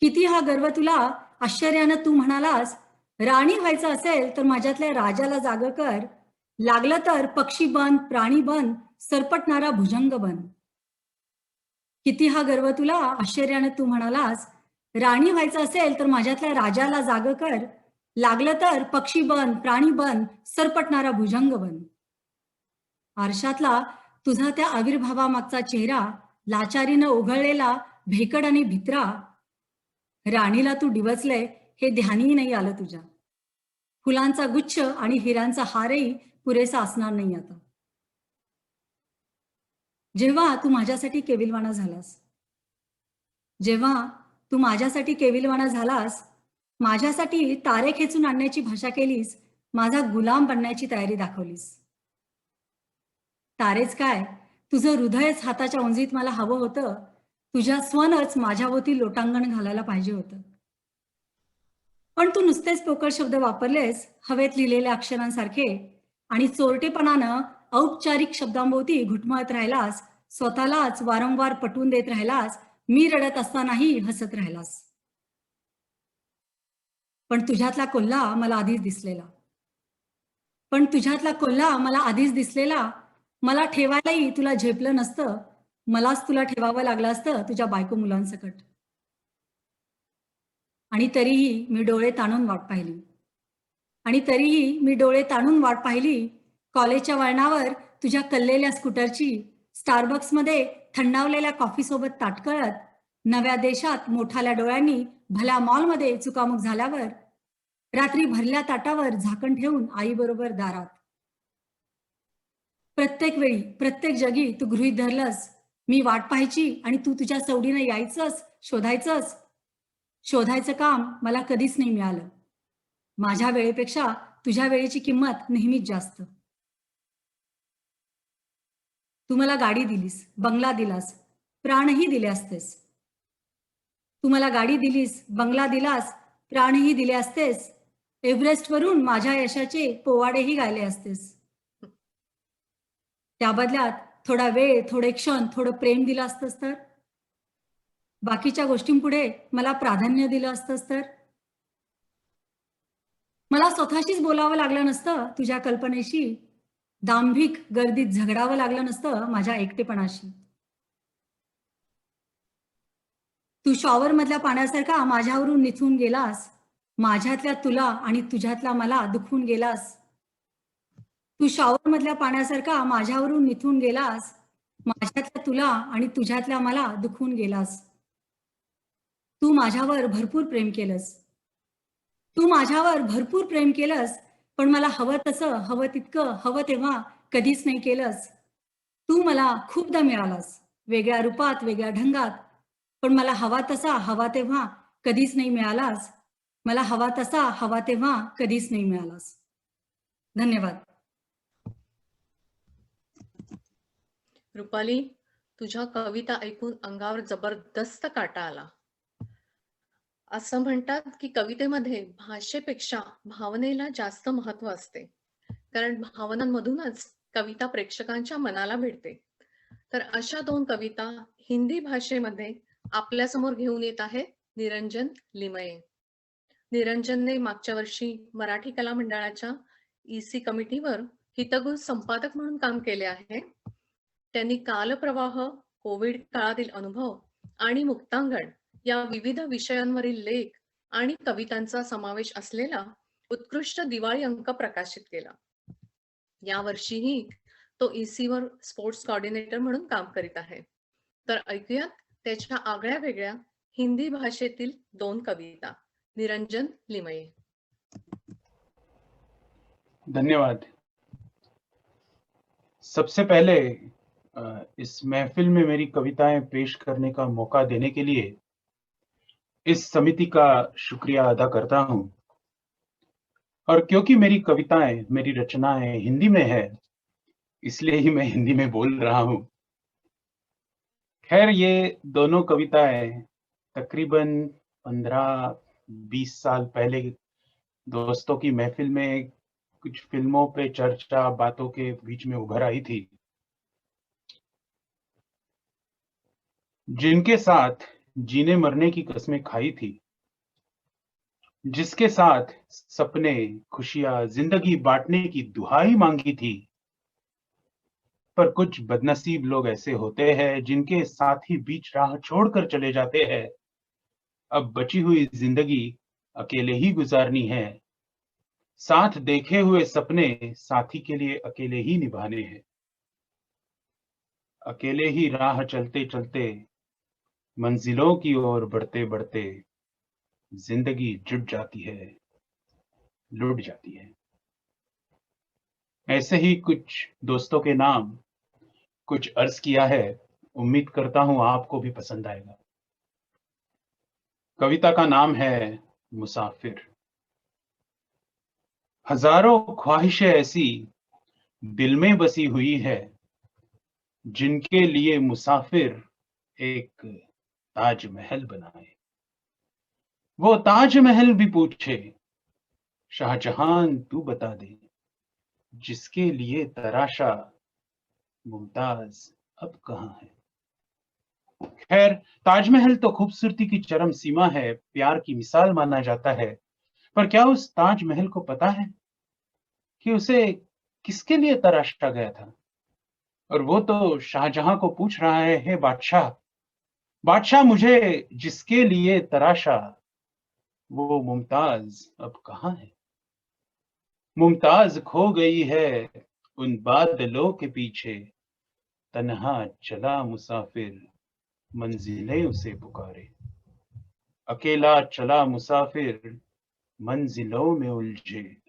किती हा गर्व तुला, आश्चर्यानं तू म्हणालास. राणी व्हायचं असेल तर माझ्यातल्या राजाला जाग कर. लागलं तर पक्षी बन, प्राणी बन, सरपटणारा भुजंग बन. किती हा गर्व तुला, आश्चर्यानं तू म्हणालास. राणी व्हायचं असेल तर माझ्यातल्या राजाला जाग कर. लागलं तर पक्षी बन, प्राणी बन, सरपटणारा भुजंग बन. आरशातला तुझा त्या आविर्भावामागचा चेहरा, लाचारीनं ओघळलेला, भेकड आणि भित्रा, राणीला तू डिवचलंय हे ध्यानीही नाही आलं तुझ्या. फुलांचा गुच्छ आणि हिऱ्यांचा हारही पुरेसा असणार नाही आता. जेव्हा तू माझ्यासाठी केविलवाणा झालास, जेव्हा तू माझ्यासाठी केविलवाणा झालास, माझ्यासाठी तारे खेचून आणण्याची भाषा केलीस, माझा गुलाम बनण्याची तयारी दाखवलीस. तारेच काय, तुझं हृदयच हाताच्या उंचीत मला हवं होतं. तुझ्या स्वनच माझ्याभोवती लोटांगण घालायला पाहिजे होतं. पण तू नुसतेच पोकळ शब्द वापरलेस, हवेत लिहिलेल्या अक्षरांसारखे, आणि चोरटेपणानं औपचारिक शब्दांभोवती घुटमळत राहिलास, स्वतःलाच वारंवार पटवून देत राहिलास, मी रडत असतानाही हसत राहिलास. पण तुझ्यातला कोल्हा मला आधीच दिसलेला, मला ठेवायलाही तुला झेपलं नसतं, मलाच तुला ठेवावं लागलं असतं तुझ्या बायको मुलांसकट. आणि तरीही मी डोळे ताणून वाट पाहिली, कॉलेजच्या वळणावर तुझ्या कल्लेल्या स्कूटरची, स्टारबक्समध्ये थंडावलेल्या कॉफीसोबत ताटकळत, नव्या देशात मोठाल्या डोळ्यांनी भल्या मॉलमध्ये चुकामुक झाल्यावर, रात्री भरल्या ताटावर झाकण ठेवून आईबरोबर दारात. प्रत्येक वेळी, प्रत्येक जगी तू गृहीत धरलंस, मी वाट पाहायची आणि तू तुझ्या सवडीनं यायचंस, शोधायचं काम मला कधीच नाही मिळालं. माझ्या वेळेपेक्षा तुझ्या वेळेची किंमत नेहमीच जास्त. तू मला गाडी दिलीस, बंगला दिलास, प्राणही दिले असतेस. तू मला गाडी दिलीस, बंगला दिलास, प्राणही दिले असतेस. एव्हरेस्टवरून माझ्या यशाचे पोवाडेही गायले असतेस. त्या बदल्यात थोडा वेळ, थोडे क्षण, थोडं प्रेम दिलं असतंस तर, बाकीच्या गोष्टींपुढे मला प्राधान्य दिलं असतंस तर, मला स्वतःशीच बोलावं लागलं नसतं तुझ्या कल्पनेशी, दांभिक गर्दीत झगडावं लागलं नसतं माझ्या एकटेपणाशी. तू शॉवर मधल्या पाण्यासारखा माझ्यावरून निथून गेलास, माझ्यातल्या तुला आणि तुझ्यातला मला दुखवून गेलास. तू शॉवर मधल्या पाण्यासारखा माझ्यावरून निथून गेलास, माझ्यातल्या तुला आणि तुझ्यातल्या मला दुखवून गेलास. तू माझ्यावर भरपूर प्रेम केलंस, पण मला हवं तसं, हवं तितकं, हवं तेव्हा कधीच नाही केलंस. तू मला खूपदा मिळालास, वेगळ्या रूपात, वेगळ्या ढंगात, पण मला हवा तसा, हवा तेव्हा कधीच नाही मिळालास. धन्यवाद. रुपाली, तुझ्या कविता ऐकून अंगावर जबरदस्त काटा आला. असं म्हणतात की कवितेमध्ये भाषेपेक्षा भावनेला जास्त महत्व असते, कारण भावनांमधूनच कविता प्रेक्षकांच्या मनाला भिडते. तर अशा 2 कविता हिंदी भाषेमध्ये आपल्या समोर घेऊन येत आहे निरंजन लिमये. निरंजनने मागच्या वर्षी मराठी कला मंडळाच्या EC कमिटीवर हितगुज संपादक म्हणून काम केले आहे. त्यांनी कालप्रवाह, कोविड काळातील अनुभव आणि मुक्तांगण या विविध विषयांवरील लेख आणि कवितांचा समावेश असलेला उत्कृष्ट दिवाळी अंक प्रकाशित केला. यावर्षीही तो EC वर स्पोर्ट्स कोऑर्डिनेटर म्हणून काम करीत आहे. तर ऐकूयात त्याच्या आगळ्या वेगळ्या हिंदी भाषेतील 2 कविता. निरंजन लिमये. धन्यवाद. सबसे पहले इस महफिल में मेरी कविताएं पेश करने का मौका देने के लिए इस समिति का शुक्रिया अदा करता हूं. और क्योंकि मेरी कविताएं, मेरी रचनाएं हिंदी में है, इसलिए ही मैं हिंदी में बोल रहा हूं. खैर, ये दोनों कविताएं तकरीबन 15-20 साल पहले दोस्तों की महफिल में कुछ फिल्मों पे चर्चा, बातों के बीच में उभर आई थी, जिनके साथ जीने मरने की कस्में खाई थी, जिसके साथ सपने, खुशियां, जिंदगी बांटने की दुहाई मांगी थी. पर कुछ बदनसीब लोग ऐसे होते हैं जिनके साथी बीच राह छोड़कर चले जाते हैं. अब बची हुई जिंदगी अकेले ही गुजारनी है. साथ देखे हुए सपने साथी के लिए अकेले ही निभाने हैं. अकेले ही राह चलते चलते मंजिलों की ओर बढ़ते बढ़ते जिंदगी जुट जाती है, लुट जाती है। ऐसे ही कुछ दोस्तों के नाम कुछ अर्ज किया है, उम्मीद करता हूं आपको भी पसंद आएगा। कविता का नाम है मुसाफिर। हजारों ख्वाहिशें ऐसी दिल में बसी हुई है, जिनके लिए मुसाफिर एक ताजमहल बनाए। वो ताजमहल भी पूछे, शाहजहां तू बता दे, जिसके लिए तराशा मुमताज अब कहाँ है। खैर, ताजमहल तो खूबसूरती की चरम सीमा है, प्यार की मिसाल माना जाता है। पर क्या उस ताजमहल को पता है कि उसे किसके लिए तराशा गया था? और वो तो शाहजहां को पूछ रहा है, हे बादशाह, बादशाह मुझे जिसके लिए तराशा, वो मुमताज अब कहाँ है। मुमताज खो गई है उन बादलों के पीछे, तन्हा चला मुसाफिर मंजिलें उसे पुकारे। अकेला चला मुसाफिर मंजिलों में उलझे,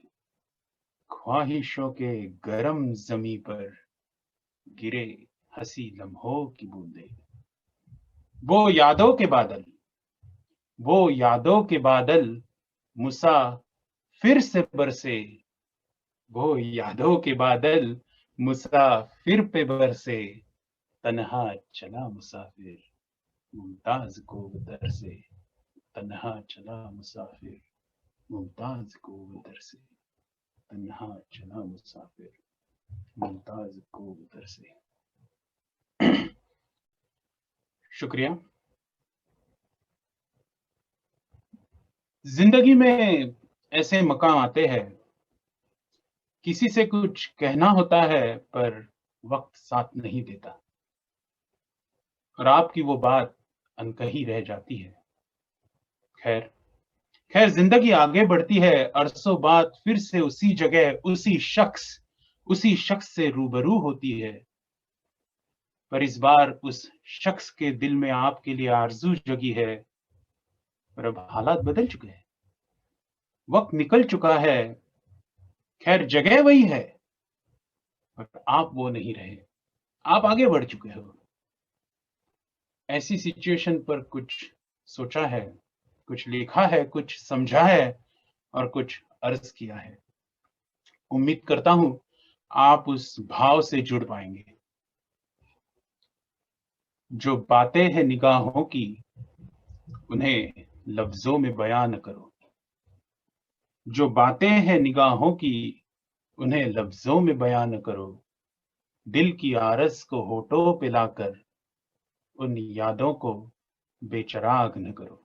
ख्वाहिशों के गरम जमी पर गिरे हंसी लम्हों की बूंदे। वो यादों के बादल, वो यादों के बादल मुसा फिर से बरसे। वो यादों के बादल मुसाफिर पे बरसे, तन्हा चला मुसाफिर मुमताज को दर से। तन्हा चला मुसाफिर मुमताज को दर से। तन्हा चला मुसाफिर मुमताज को दर से। शुक्रिया। जिंदगी में ऐसे मकाम आते हैं, किसी से कुछ कहना होता है पर वक्त साथ नहीं देता, और आपकी वो बात अनकही रह जाती है। खैर खैर जिंदगी आगे बढ़ती है, अरसों बाद फिर से उसी जगह उसी शख्स से रूबरू होती है। पर इस बार उस शख्स के दिल में आपके लिए आरजू जगी है, पर अब हालात बदल चुके हैं, वक्त निकल चुका है। खैर जगह वही है, पर आप वो नहीं रहे, आप आगे बढ़ चुके हो। ऐसी सिचुएशन पर कुछ सोचा है, कुछ लिखा है, कुछ समझा है और कुछ अर्ज किया है। उम्मीद करता हूं आप उस भाव से जुड़ पाएंगे। जो बातें हैं निगाहों की, उन्हें लफ्जों में बयां न करो। जो बातें हैं निगाहों की, उन्हें लफ्जों में बयां न करो। दिल की आरज़ को होठों पे लाकर उन यादों को बेचराग न करो।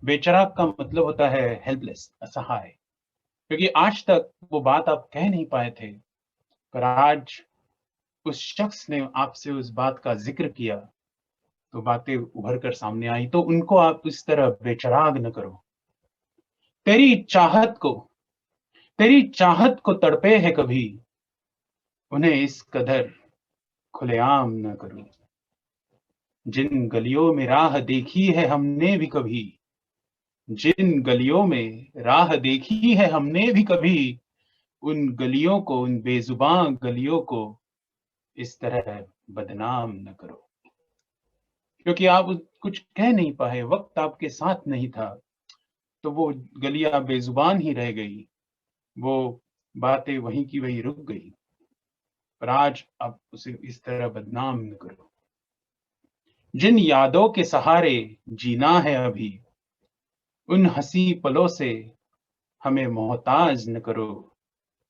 बेचराग का मतलब होता है हेल्पलेस, असहाय, क्योंकि आज तक वो बात आप कह नहीं पाए थे, पर आज उस शख्स ने आपसे उस बात का जिक्र किया तो बातें उभर कर सामने आई, तो उनको आप इस तरह बेचराग न करो। तेरी चाहत को तड़पे है कभी, उन्हें इस कदर खुलेआम न करो। जिन गलियों में राह देखी है हमने भी कभी, जिन गलियों में राह देखी है हमने भी कभी, उन गलियों को, उन बेजुबान गलियों को इस तरह बदनाम न करो। क्योंकि आप कुछ कह नहीं पाए, वक्त आपके साथ नहीं था, तो वो गलियां बेजुबान ही रह गई, वो बातें वहीं की वहीं रुक गई। पर आज आप उसे इस तरह बदनाम न करो। जिन यादों के सहारे जीना है अभी, उन हंसी पलों से हमें मोहताज न करो।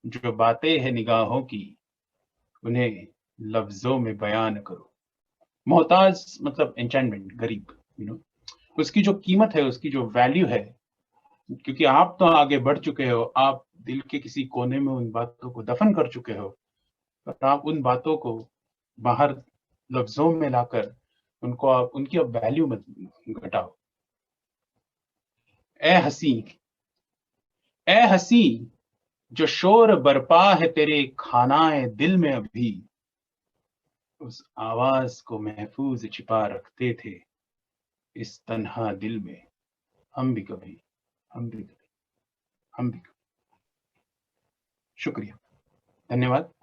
जो बातें हैं निगाहों की, उन्हें लफ्जों में बयान न करो। मोहताज मतलब एंचेंटमेंट, गरीब, उसकी जो कीमत है, उसकी जो वैल्यू है, क्योंकि आप तो आगे बढ़ चुके हो, आप दिल के किसी कोने में उन बातों को दफन कर चुके हो, पर आप उन बातों को बाहर लफ्जों में लाकर उनको आप उनकी अब वैल्यू मत घटाओ। ए हंसी जो शोर बरपा है तेरे खानाए दिल में अभी, उस आवाज को महफूज छिपा रखते थे इस तन्हा दिल में, हम भी कभी, हम भी कभी, हम भी कभी। शुक्रिया, धन्यवाद।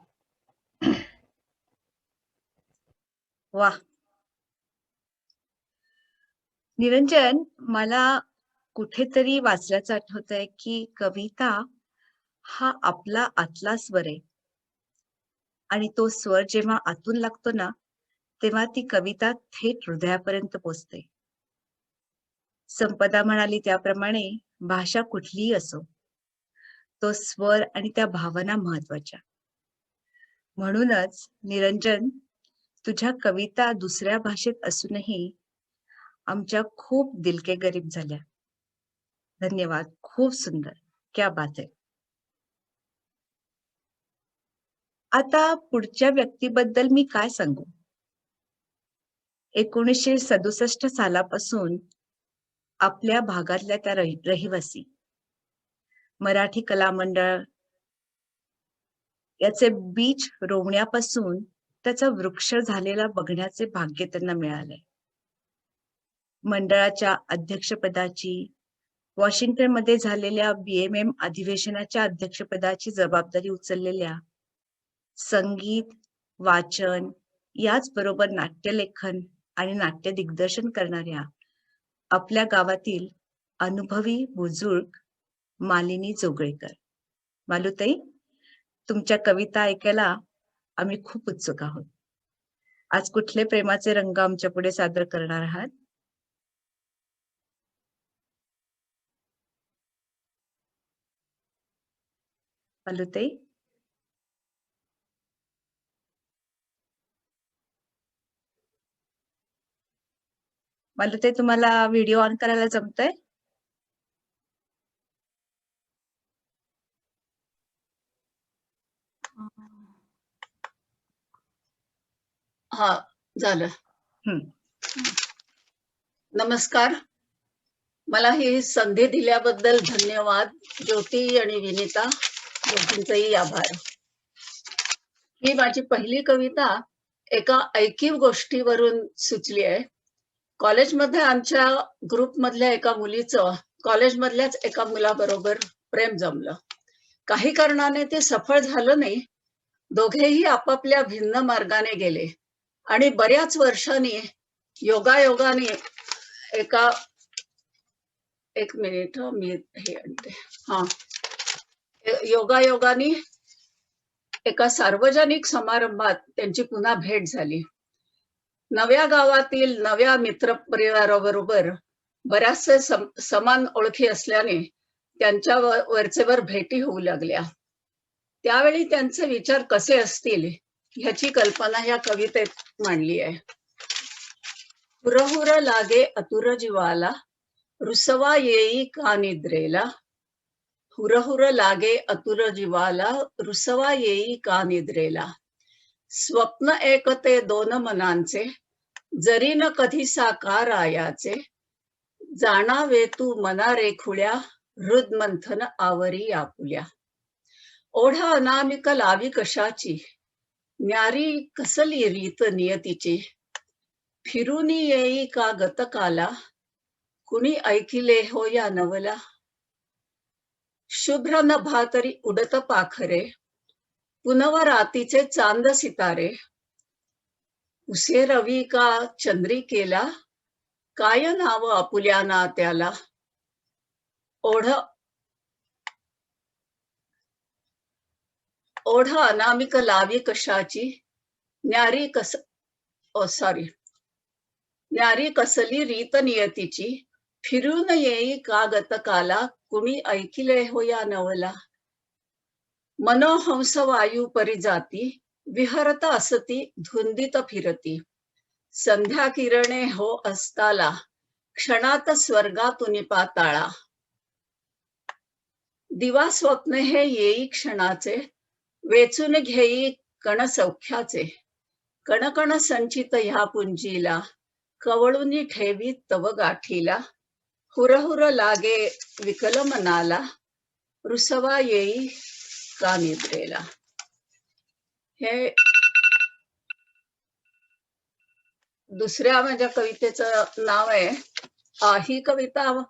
वा, निरंजन, मला कुठेतरी वाचल्याचं आठवतंय की कविता हा आपला आतला स्वर आहे आणि तो स्वर जेव्हा आतून लागतो ना, तेव्हा ती कविता थेट हृदयापर्यंत पोचते. संपदा म्हणाली त्याप्रमाणे भाषा कुठलीही असो, तो स्वर आणि त्या भावना महत्वाच्या. म्हणूनच निरंजन, तुझ्या कविता दुसऱ्या भाषेत असूनही आमच्या खूप दिलके गरीब झाल्या. धन्यवाद, खूप सुंदर, क्या बात आहे. आता पुढच्या व्यक्तीबद्दल मी काय सांगू. 1967 सालापासून आपल्या भागातल्या त्या रहिवासी, मराठी कला मंडळ याचे बीज रोवण्यापासून त्याचा वृक्ष झालेला बघण्याचे भाग्य त्यांना मिळाले. मंडळाच्या अध्यक्षपदाची, वॉशिंग्टन मध्ये झालेल्या BMM अधिवेशनाच्या अध्यक्षपदाची जबाबदारी उचललेल्या, संगीत, वाचन याचबरोबर नाट्यलेखन आणि नाट्य दिग्दर्शन करणाऱ्या आपल्या गावातील अनुभवी बुजुर्ग मालिनी जोगळेकर. मालुताई, तुमच्या कविता ऐकायला आम्ही खूप उत्सुक आहोत. आज कुठले प्रेमाचे रंग आमच्या पुढे सादर करणार आहात? मालुताई, मालुताई, तुम्हाला व्हिडिओ ऑन करायला जमतंय? हा, झालं. हं. नमस्कार. मला ही संधी दिल्याबद्दल धन्यवाद. ज्योती आणि विनिता दोघींचेही आभार. ही माझी पहिली कविता एका ऐकीव गोष्टीवरून सुचली आहे. कॉलेजमध्ये आमच्या ग्रुपमधल्या एका मुलीचं कॉलेजमधल्याच एका मुलाबरोबर प्रेम जमलं. काही कारणाने ते सफळ झालं नाही. दोघेही आपापल्या भिन्न मार्गाने गेले आणि बऱ्याच वर्षांनी योगायोगाने एक मिनिट मी हे आणते. योगायोगाने एका सार्वजनिक समारंभात त्यांची पुन्हा भेट झाली. नव्या गावातील नव्या मित्रपरिवाराबरोबर बऱ्याचशा समान ओळखी असल्याने त्यांच्या वरचेवर भेटी होऊ लागल्या. त्यावेळी त्यांचे विचार कसे असतील ह्याची कल्पना या कवितेत मांडली आहे. हुरहुर लागे अतुर जीवाला, रुसवा येई का निद्रेला. हुरहुर लागे अतुर जीवाला, रुसवा येई का निद्रेला. स्वप्न एक ते दोन मनांचे, जरी न कधी साकारायाचे. जाणावे तू मना रेखुळ्या, हृदमंथन आवरी आपुल्या. ओढा अनामिक लावी कशाची, न्यारी कसली रीत नियतीची. फिरून येई का गतकाला, कुणी ऐकिले हो या नवला. शुभ्र नभातरी उडत पाखरे, पुनव रातीचे चांद सितारे. उसे रवी का चंद्रिकेला, काय नाव आपुल्या नात्याला. ओढ अनामिक लावी कशाची, न्यारी कसली रीत नियतीची. फिरून येई का गतकाला, कुणी ऐकिले हो या नवला. मनोहंस वायू परिजाती, विहरत असती धुंदीत फिरती. संध्या किरणे हो अस्ताला, क्षणात स्वर्गातून पाताळा. दिवा स्वप्न हे येई क्षणाचे, वेचून घेई कण सौख्याचे. कणकण संचित ह्या पुंजीला, कवळून ठेवी तव गाठीला. हुरहुर लागे विकल मनाला, रुसवा येई का निद्रेला. हे दुसऱ्या माझ्या कवितेचं नाव आहे, ही कविता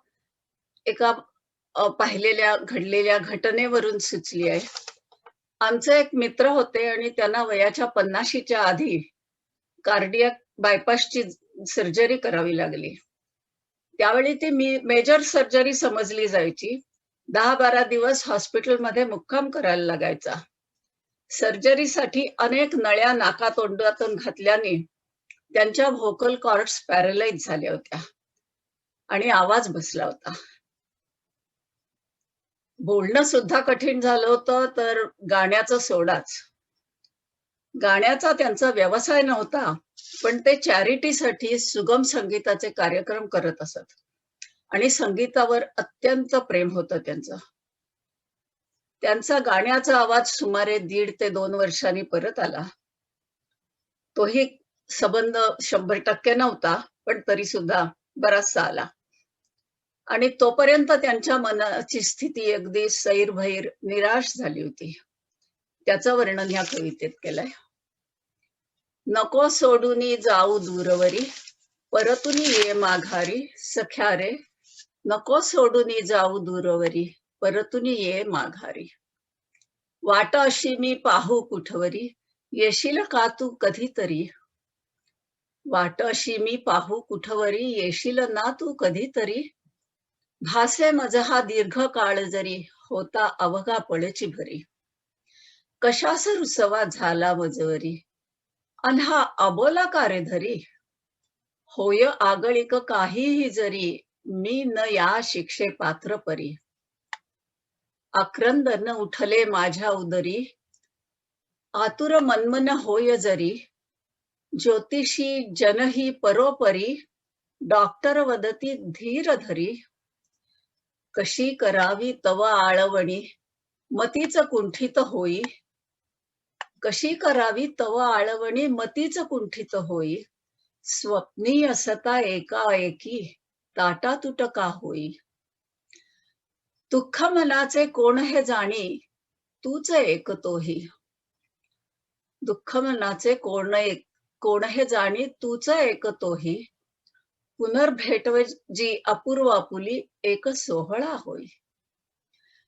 एका पाहिलेल्या घडलेल्या घटनेवरून सुचली आहे. आमचे एक मित्र होते आणि त्यांना वयाच्या 50च्या आधी कार्डियक बायपासची सर्जरी करावी लागली. त्यावेळी ती मेजर सर्जरी समजली जायची. 10-12 दिवस हॉस्पिटलमध्ये मुक्काम करायला लागायचा. सर्जरीसाठी अनेक नळ्या नाकातोंडातून घातल्याने त्यांच्या व्होकल कॉर्ड्स पॅरलाइज झाल्या होत्या आणि आवाज बसला होता. बोलणं सुद्धा कठीण झालं होतं, तर गाण्याचं सोडाच. गाण्याचा त्यांचा व्यवसाय नव्हता, पण ते चॅरिटीसाठी सुगम संगीताचे कार्यक्रम करत असत आणि संगीतावर अत्यंत प्रेम होतं त्यांचं. त्यांचा गाण्याचा आवाज सुमारे 1.5 ते 2 वर्षांनी परत आला. तोही संबंध 100% नव्हता, पण तरी सुद्धा बराचसा आला. आणि तोपर्यंत त्यांच्या मनाची स्थिती अगदी सैरभैर निराश झाली होती. त्याचं वर्णन या कवितेत केलंय. नको सोडूनी जाऊ दूरवरी, परतुनी ये माघारी सख्या रे. नको सोडूनी जाऊ दूरवरी, परतुनी ये माघारी. वाट अशी मी पाहू कुठवरी, येशील का तू कधीतरी. वाट अशी मी पाहू कुठवरी, येशील ना तू कधीतरी. भासे मज हा दीर्घ काळ जरी, होता अवघा पळची भरी. कशास रुसवा झाला मजवरी, अन्हा अबोला का रे धरी. होय आगळिक काहीही जरी, मी न या शिक्षे पात्र परी. आक्रंद न उठले माझ्या उदरी, आतुर मनमन होय जरी. ज्योतिषी जनही परोपरी, डॉक्टर वदती धीर धरी. कशी करावी तव आळवणी, मतीच कुंठित होई. कशी करावी तव आळवणी, मतीच कुंठित होई. स्वप्नी असता एकाएकी, ताटातूट का होई. दुःख मनाचे कोण हे जाणी, तूच एकतोही. दुःख मनाचे कोण हे जाणी, तूच एकतोही. पुनर्भेटव जी अपूर्व आपुली, एक सोहळा होई.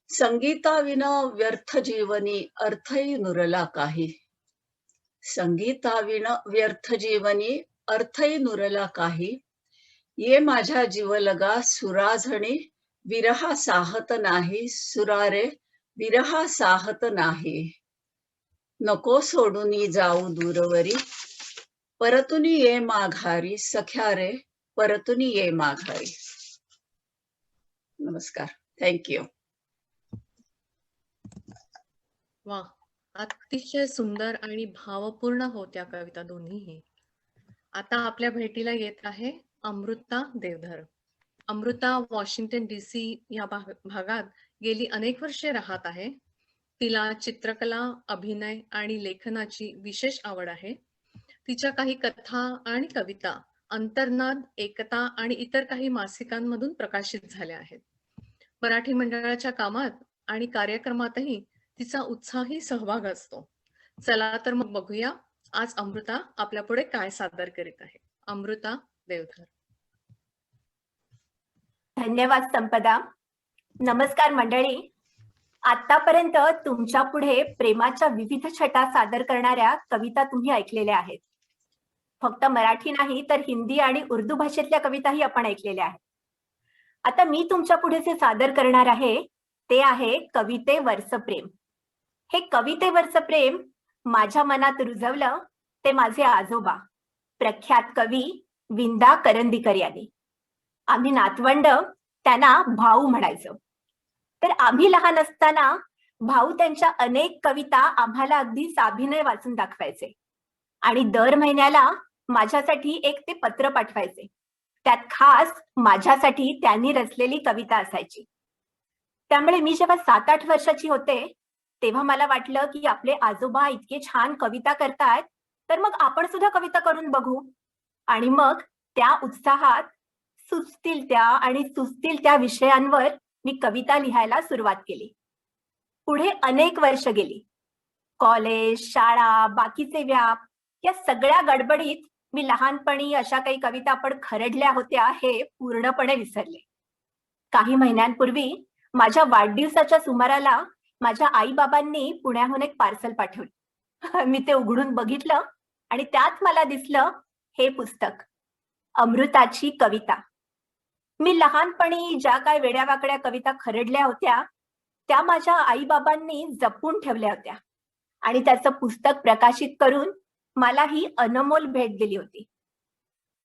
संगीताविना व्यर्थ जीवनी, अर्थही नुरला काही. संगीताविना व्यर्थ जीवनी, अर्थही नुरला काही. ये माझ्या जीवलगा सुराझणी, विरहा साहत नाही. सुरारे विरहा साहत नाही. नको सोडूनी जाऊ दूरवरी, परतुनी ये माघारी सख्या रे. परतुनी ये माघारी. नमस्कार. थँक्यू. वा, अतिशय सुंदर आणि भावपूर्ण होत्या कविता दोन्हीही. आता आपल्या भेटीला येत आहे अमृता देवधर. अमृता वॉशिंग्टन DC या भागात गेली अनेक वर्षे राहत आहे. तिला चित्रकला, अभिनय आणि लेखनाची विशेष आवड आहे. तिच्या काही कथा आणि कविता अंतर्नाद, एकता आणि इतर काही मासिकांमधून प्रकाशित झाल्या आहेत. मराठी मंडळाच्या कामात आणि कार्यक्रमातही तिचा उत्साही सहभाग असतो. चला तर मग बघूया आज अमृता आपल्या पुढे काय सादर करीत आहे. अमृता देवधर. धन्यवाद संपदा. नमस्कार मंडळी. आतापर्यंत तुमच्या पुढे प्रेमाच्या विविध छटा सादर करणाऱ्या कविता तुम्ही ऐकलेल्या आहेत. फक्त मराठी नाही तर हिंदी आणि उर्दू भाषेतल्या कविताही आपण ऐकलेल्या आहेत. आता मी तुमच्या पुढे जे सादर करणार आहे ते आहे कवितेवरचं प्रेम. हे कवितेवरचं प्रेम माझ्या मनात रुजवलं ते माझे आजोबा, प्रख्यात कवी विंदा करंदीकर यांनी. आम्ही नातवंड त्यांना भाऊ म्हणायचो. तर आम्ही लहान असताना भाऊ त्यांच्या अनेक कविता आम्हाला अगदी साभिनय वाचून दाखवायचे आणि दर महिन्याला माझ्यासाठी एक ते पत्र पाठवायचे. त्यात खास माझ्यासाठी त्यांनी रचलेली कविता असायची. त्यामुळे मी जेव्हा 7-8 वर्षाची होते तेव्हा मला वाटलं की आपले आजोबा इतके छान कविता करतायत, तर मग आपण सुद्धा कविता करून बघू. आणि मग त्या उत्साहात सुचतील त्या विषयांवर मी कविता लिहायला सुरुवात केली. पुढे अनेक वर्ष गेली. कॉलेज, शाळा, बाकीचे व्याप या सगळ्या गडबडीत मी लहानपणी अशा काही कविता आपण खरडल्या होत्या हे पूर्णपणे विसरले. काही महिन्यांपूर्वी माझ्या वाढदिवसाच्या सुमाराला माझ्या आई-बाबांनी पुण्याहून एक पार्सल पाठवलं. मी ते उघडून बघितलं आणि त्यात मला दिसलं हे पुस्तक, अमृताची कविता. मी लहानपणी ज्या काय वेड्यावाकड्या कविता खरडल्या होत्या त्या माझ्या आई-बाबांनी जपून ठेवल्या होत्या आणि त्याचं पुस्तक प्रकाशित करून मला ही अनमोल भेट दिली होती.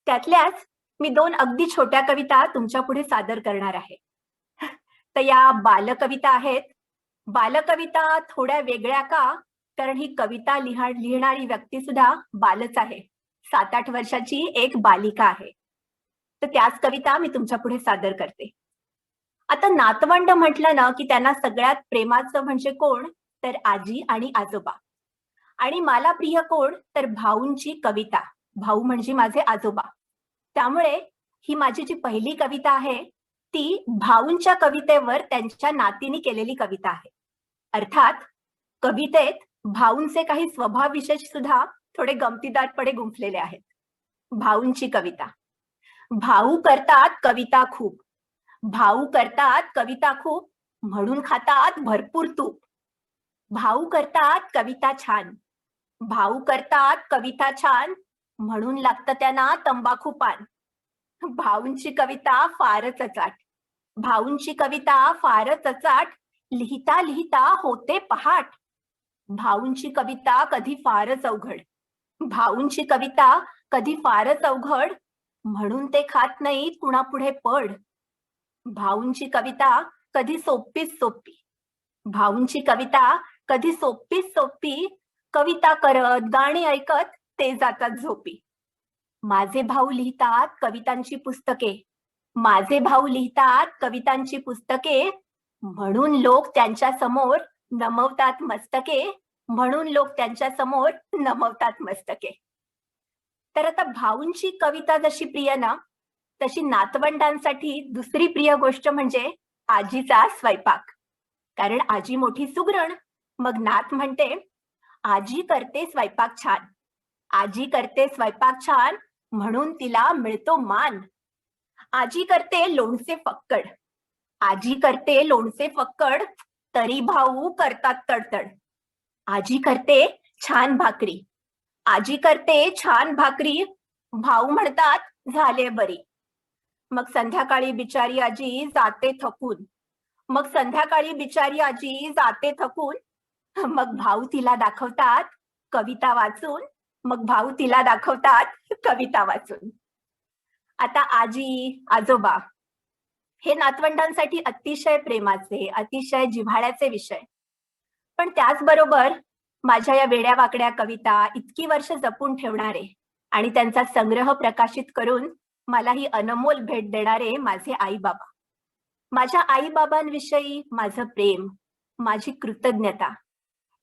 त्यातल्याच मी 2 अगदी छोट्या कविता तुमच्या पुढे सादर करणार आहे. तर या बालकविता आहेत. बालकविता थोड्या वेगळ्या का? कारण ही कविता लिहिणारी व्यक्ती सुद्धा बालच आहे. 7-8 वर्षाची एक बालिका आहे. तर त्याच कविता मी तुमच्या पुढे सादर करते. आता नातवंड म्हटलं ना की त्यांना सगळ्यात प्रेमाचं म्हणजे कोण? तर आजी आणि आजोबा. आणि मला प्रिय कोण? तर भाऊंची कविता. भाऊ म्हणजे माझे आजोबा. त्यामुळे ही माझी जी पहिली कविता आहे ती भाऊंच्या कवितेवर त्यांच्या नातीने केलेली कविता आहे. अर्थात कवितेत भाऊंचे काही स्वभाव विशेष सुद्धा थोडे गमतीदारपणे गुंफलेले आहेत. भाऊंची कविता. भाऊ करतात कविता खूप, भाऊ करतात कविता खूप, म्हणून खातात भरपूर तूप. भाऊ करतात कविता छान, भाऊ करतात कविता छान, म्हणून लागतं त्यांना तंबाखू पान. भाऊंची कविता फारच अचाट, भाऊंची कविता फारच अचाट, लिहिता लिहिता होते पहाट. भाऊंची कविता कधी फारच अवघड, भाऊंची कविता कधी फारच अवघड, म्हणून ते खात नाहीत कुणापुढे पड. भाऊंची कविता कधी सोपीच सोपी, भाऊंची कविता कधी सोपीच सोपी, कविता करत गाणी ऐकत ते जातात झोपी. माझे भाऊ लिहितात कवितांची पुस्तके, माझे भाऊ लिहितात कवितांची पुस्तके, म्हणून लोक त्यांच्या समोर नमवतात मस्तके, म्हणून लोक त्यांच्या समोर नमवतात मस्तके. तर आता भाऊंची कविता जशी प्रिय ना तशी नातवंडांसाठी दुसरी प्रिय गोष्ट म्हणजे आजीचा स्वयंपाक. कारण आजी मोठी सुगरण. मग नात म्हणते आजी करते स्वयंपाक छान, आजी करते स्वयंपाक छान, म्हणून तिला मिळतो मान. आजी करते लोणचे फक्कड, आजी करते लोणचे फक्कड, तरी भाऊ करतात तडतड. आजी करते छान भाकरी, आजी करते छान भाकरी, भाऊ म्हणतात झाले बरी. मग संध्याकाळी बिचारी आजी जाते थकून, मग संध्याकाळी बिचारी आजी जाते थकून, मग भाऊ तिला दाखवतात कविता वाचून, मग भाऊ तिला दाखवतात कविता वाचून. आता आजी आजोबा हे नातवंडांसाठी अतिशय प्रेमाचे, अतिशय जिव्हाळ्याचे विषय. पण त्याचबरोबर माझ्या या वेड्या वाकड्या कविता इतकी वर्ष जपून ठेवणारे आणि त्यांचा संग्रह प्रकाशित करून मला ही अनमोल भेट देणारे माझे आई बाबा. माझ्या आई बाबांविषयी माझं प्रेम, माझी कृतज्ञता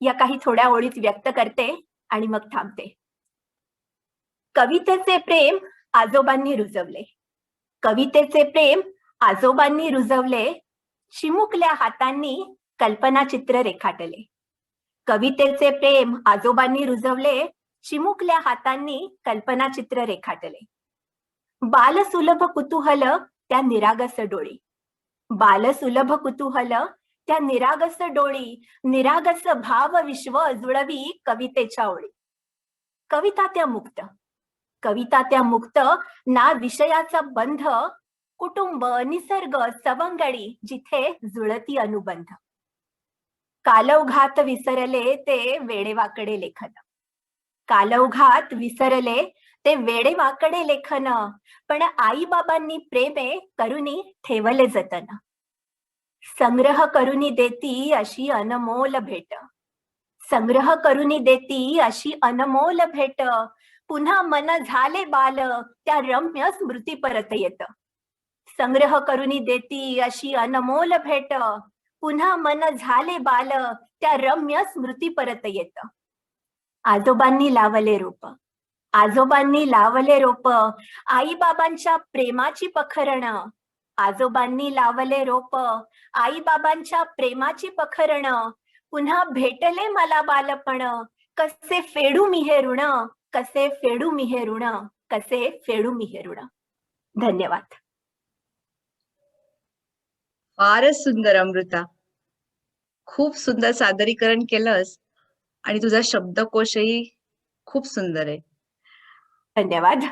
या काही थोड्या ओळीत व्यक्त करते आणि मग थांबते. कवितेचे प्रेम आजोबांनी रुजवले, कवितेचे प्रेम आजोबांनी रुजवले, चिमुकल्या हातांनी कल्पनाचित्र रेखाटले. कवितेचे प्रेम आजोबांनी रुजवले, चिमुकल्या हातांनी कल्पनाचित्र रेखाटले. बालसुलभ कुतूहल त्या निरागस डोळी, बालसुलभ कुतूहल त्या निरागस डोळी, निरागस भाव विश्व जुळवी कवितेच्या ओळी. कविता त्या मुक्त, कविता त्या मुक्त, ना विषयाचा बंध, कुटुंब निसर्ग सवंगडी जिथे जुळती अनुबंध. कालौघात विसरले ते वेडेवाकडे लेखन, कालौघात विसरले ते वेडेवाकडे लेखन, पण आई बाबांनी प्रेमे करुनी ठेवले जतन. संग्रह करुनी देती अशी अनमोल भेट, संग्रह करुनी देती अशी अनमोल भेट, पुन्हा मन झाले बाल त्या रम्य स्मृती परत येत. संग्रह करुनी देती अशी अनमोल भेट, पुन्हा मन झाले बाल त्या रम्य स्मृती परत येत. आजोबांनी लावले रोप, आजोबांनी लावले रोप, आई बाबांच्या प्रेमाची पखरण, आजोबांनी लावले रोप, आई बाबांच्या प्रेमाची पखरण, पुन्हा भेटले मला बालपण, कसे फेडू मी हे ऋण, कसे फेडू मी हे ऋण, कसे फेडू मी हे ऋण. धन्यवाद. फारच सुंदर अमृता. खूप सुंदर सादरीकरण केलंस आणि तुझा शब्दकोशही खूप सुंदर आहे. धन्यवाद.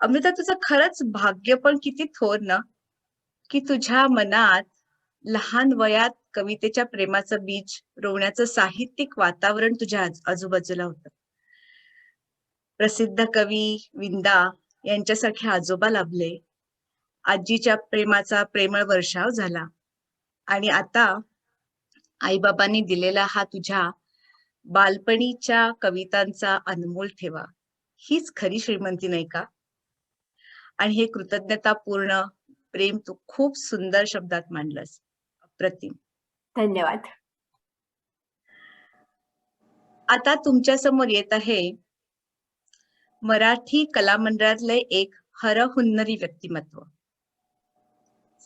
अमृता, तुझं खरंच भाग्य पण किती थोर ना, की तुझ्या मनात लहान वयात कवितेच्या प्रेमाचं बीज रोवण्याचं साहित्यिक वातावरण तुझ्या आजूबाजूला होतं. प्रसिद्ध कवी विंदा यांच्यासारखे आजोबा लाभले, आजीच्या प्रेमाचा प्रेमळ वर्षाव झाला आणि आता आईबाबांनी दिलेला हा तुझ्या बालपणीच्या कवितांचा अनमोल ठेवा, हीच खरी श्रीमंती नाही का? आणि हे कृतज्ञतापूर्ण प्रेम तू खूप सुंदर शब्दात मांडलंस. अप्रतिम. धन्यवाद. आता तुमच्या समोर येत आहे मराठी कलामंडळातले एक हरहुन्नरी व्यक्तिमत्व.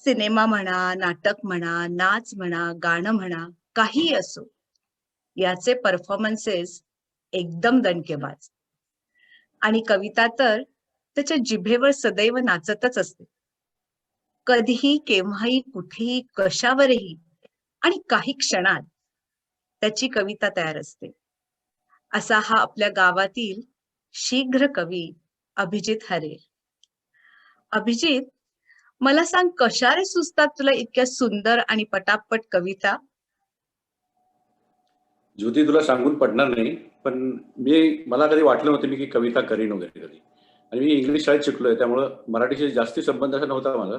सिनेमा म्हणा, नाटक म्हणा, नाच म्हणा, गाणं म्हणा, काही असो, याचे परफॉर्मन्सेस एकदम दणकेबाज. आणि कविता तर त्याच्या जिभेवर सदैव नाचतच असते. कधीही, केव्हाही, कुठेही, कशावरही आणि काही क्षणात त्याची कविता तयार असते. असा हा आपल्या गावातील शीघ्र कवी अभिजित हरेल. अभिजित, मला सांग, कशा रे सुचतात तुला इतक्या सुंदर आणि पटापट कविता? ज्योती, तुला सांगून पडणार नाही, पण मला कधी वाटलं नव्हतं मी की कविता करीन वगैरे कधी. आणि मी इंग्लिश शाळेत शिकलोय, त्यामुळं मराठीशी जास्ती संबंध असा नव्हता माझा.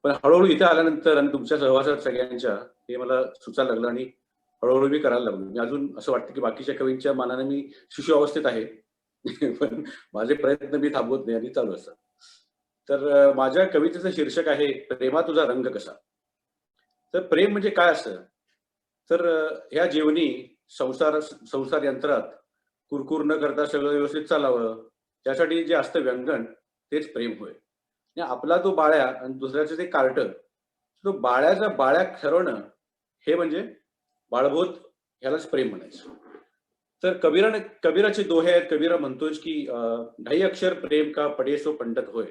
पण हळूहळू इथे आल्यानंतर आणि तुमच्या सहवासात सगळ्यांच्या हे मला सुचायला लागलं आणि हळूहळू मी करायला लागलो. मी अजून असं वाटतं की बाकीच्या कवींच्या मानाने मी शिशु अवस्थेत आहे. पण माझे प्रयत्न मी थांबवत नाही आणि चालू असतात. तर माझ्या कवितेचं शीर्षक आहे प्रेमा तुझा रंग कसा. तर प्रेम म्हणजे काय असतं? तर ह्या जीवनी संसार यंत्रात कुरकुर न करता सगळं व्यवस्थित चालावं, त्यासाठी जे असतं व्यंगण, तेच प्रेम होय. आणि आपला तो बाळ्या आणि दुसऱ्याचं ते कार्ट, तो बाळ्याचा बाळ्या ठरवणं हे म्हणजे बाळबोध, ह्यालाच प्रेम म्हणायचं. तर कबीराचे दोहे आहेत. कबीरा म्हणतोच की ढाई अक्षर प्रेम का पडे सो पंडित होय.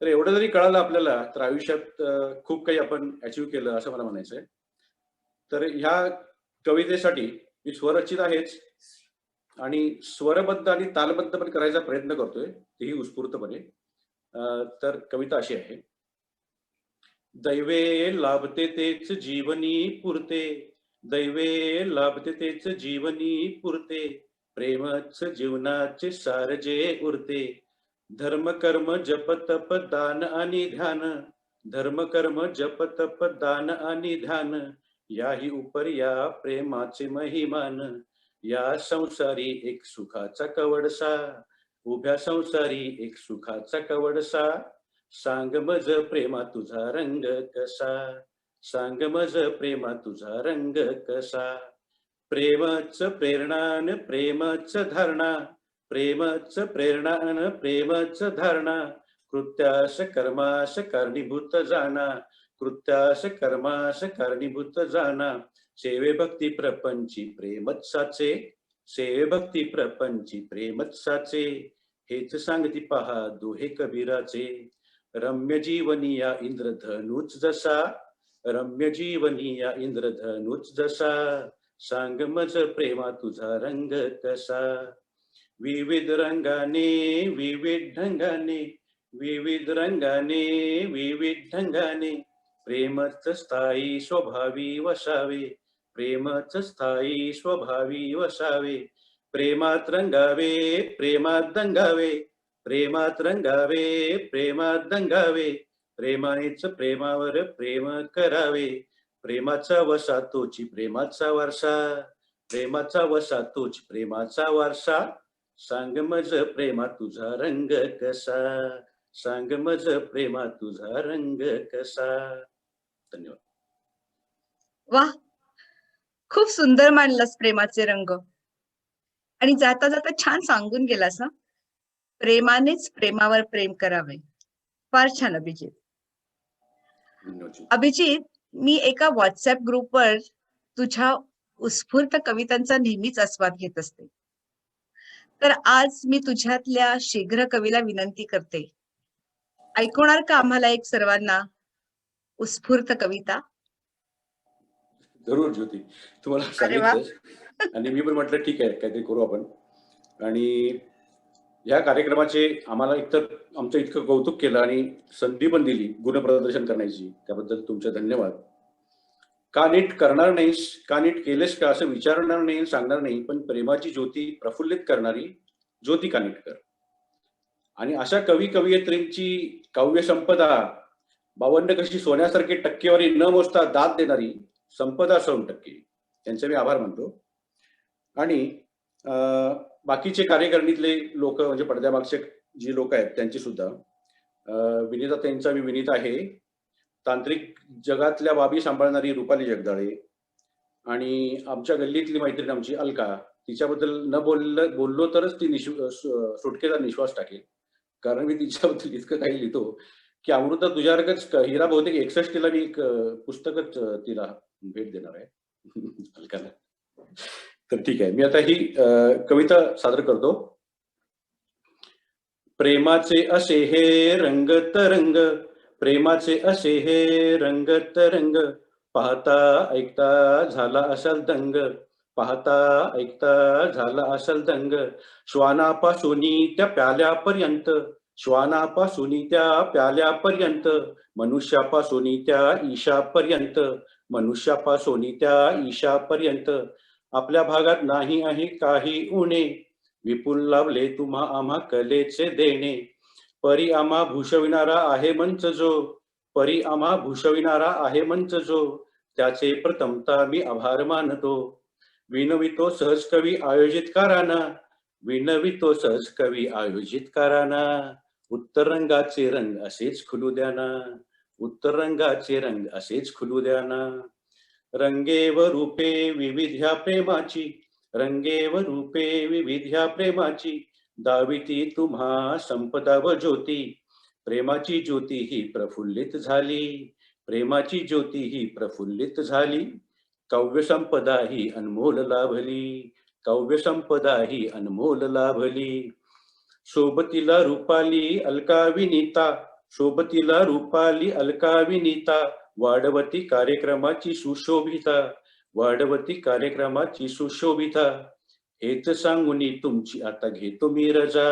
तर एवढं जरी कळालं आपल्याला तर आयुष्यात खूप काही आपण अचीव्ह केलं असं मला म्हणायचंय. तर ह्या कवितेसाठी मी स्वरचित आहेच आणि स्वरबद्ध आणि तालबद्ध पण करायचा प्रयत्न करतोय, तेही उत्स्फूर्तपणे. तर कविता अशी आहे. दैवे लाभते तेच जीवनी पुरते, दैवे लाभते तेच जीवनी पुरते, प्रेमच जीवनाचे सार जे उरते. धर्म कर्म जप तप दान आणि ध्यान, धर्म कर्म जप तप दान आणि ध्यान, याही उपर या प्रेमाचे महिमान. या संसारी एक सुखाचा कवडसा, उभ्या संसारी एक सुखाचा कवडसा, सांग मज प्रेमा तुझा रंग कसा, सांग मज प्रेमा तुझा रंग कसा. प्रेमच प्रेरणान प्रेमच धारणा, प्रेमच प्रेरणान प्रेमच धारणा, कृत्यास कर्मास कारणीभूत जाणा, कृत्यास कर्मास कारणीभूत जाणा. सेवे भक्ती प्रपंची प्रेमच साचे, सेवे भक्ती प्रपंची प्रेमच साचे, हेच सांगती पहा दोहे कबीराचे. रम्य जीवनी या इंद्रधनुच जसा, रम्य जीवनी या इंद्रधनुच जसा, सांग मज प्रेमा तुझा रंग कसा. विविध रंगाने विविध ढंगाने, विविध रंगाने विविध ढंगाने, प्रेमच स्थायी स्वभावी वसावे, प्रेमच स्थायी स्वभावी वसावे. प्रेमात रंगावे प्रेमात दंगावे, प्रेमात रंगावे प्रेमात दंगावे, प्रेमानेच प्रेमावर प्रेम करावे. प्रेमाचा वसा तोची प्रेमाचा वारसा, प्रेमाचा वसा तोच प्रेमाचा वारसा, सांग मज प्रेमा तुझा रंग कसा, सांग मज प्रेमा तुझा रंग कसा. धन्यवाद. वाह, खूप सुंदर मांडलास प्रेमाचे रंग. आणि जाता जाता छान सांगून गेलास ना, प्रेमानेच प्रेमावर प्रेम करावे. फार छान अभिजित. अभिजित, मी एका व्हॉट्सअप ग्रुपवर तुझ्या उत्स्फूर्त कवितांचा नेहमीच आस्वाद घेत असते. तर आज मी तुझ्यातल्या शीघ्र कवीला विनंती करते, ऐकवणार का आम्हाला एक सर्वांना उत्स्फूर्त कविता? जरूर ज्योती, तुम्हाला अरे वा. सांगितलंच आणि मी पण म्हटलं ठीक आहे काहीतरी करू आपण. आणि या कार्यक्रमाचे आम्हाला एकतर आमचं इतकं कौतुक केलं आणि संधी पण दिली गुणप्रदर्शन करण्याची, त्याबद्दल तुमचे धन्यवाद. का नीट करणार नाहीस, का नीट केलेस का असं विचारणार नाही, सांगणार नाही, पण प्रेमाची ज्योती प्रफुल्लित करणारी ज्योती कानिटकर आणि अशा कवी कवयित्रींची काव्य संपदा 52 कशी सोन्यासारखी टक्केवारी न मोजता दाद देणारी संपदा 100%, त्यांचे मी आभार मानतो. आणि बाकीचे कार्यकारिणीतले लोक म्हणजे पडद्यामागचे जी लोक आहेत त्यांची सुद्धा, विनीता त्यांचा मी विनीत आहे, तांत्रिक जगातल्या बाबी सांभाळणारी रुपाली जगदाळे आणि आमच्या गल्लीतली मैत्रीण आमची अलका, तिच्याबद्दल न बोललो तरच ती सुटकेचा निश्वास टाकेल, कारण मी तिच्याबद्दल इतकं काही लिहितो की अमृता तुझ्यासारखंच हिरा बहुतेक 61 मी एक पुस्तकच तिला भेट देणार आहे अलकाला. तर ठीक आहे, मी आता ही कविता सादर करतो. प्रेमाचे असे हे रंग तरंग, प्रेमाचे असे हे रंग तरंग, पाहता ऐकता झाला असाल दंग, पाहता ऐकता झाला असाल दंग. श्वानापासूनी त्या प्याल्यापर्यंत, श्वानापासूनी त्या प्याल्यापर्यंत, मनुष्यापासूनी त्या ईशापर्यंत, मनुष्यापासूनी त्या ईशापर्यंत. आपल्या भागात नाही आहे काही उणे, विपुल लाभले तुम्हा आम्हा कलेचे देणे. परी आम्हा भूषविणारा आहे मंच जो, परी आम्हा भूषविणारा आहे मंच जो, त्याचे प्रथमता मी आभार मानतो. विनवितो सहज कवी आयोजितकारांना, विनवितो सहज कवी आयोजितकारांना. उत्तर रंगाचे रंग असेच खुलू द्याना, उत्तर रंगाचे रंग असेच खुलू द्याना. रंगे व रूपे विविध ह्या प्रेमाची, रंगे व रूपे विविध ह्या प्रेमाची, दाविती तुम्हा संपदा व ज्योती. प्रेमाची ज्योती ही प्रफुल्लित झाली, प्रेमाची ज्योती ही प्रफुल्लित झाली. काव्य संपदा ही अनमोल लाभली, काव्य संपदा ही अनमोल लाभली. सोबतीला रूपाली अलका विनीता, सोबतीला रूपाली अलका विनीता, वाढवती कार्यक्रमाची सुशोभिता, वाढवती कार्यक्रमाची सुशोभिता. हेच सांगून तुमची आता घेतो मी रजा,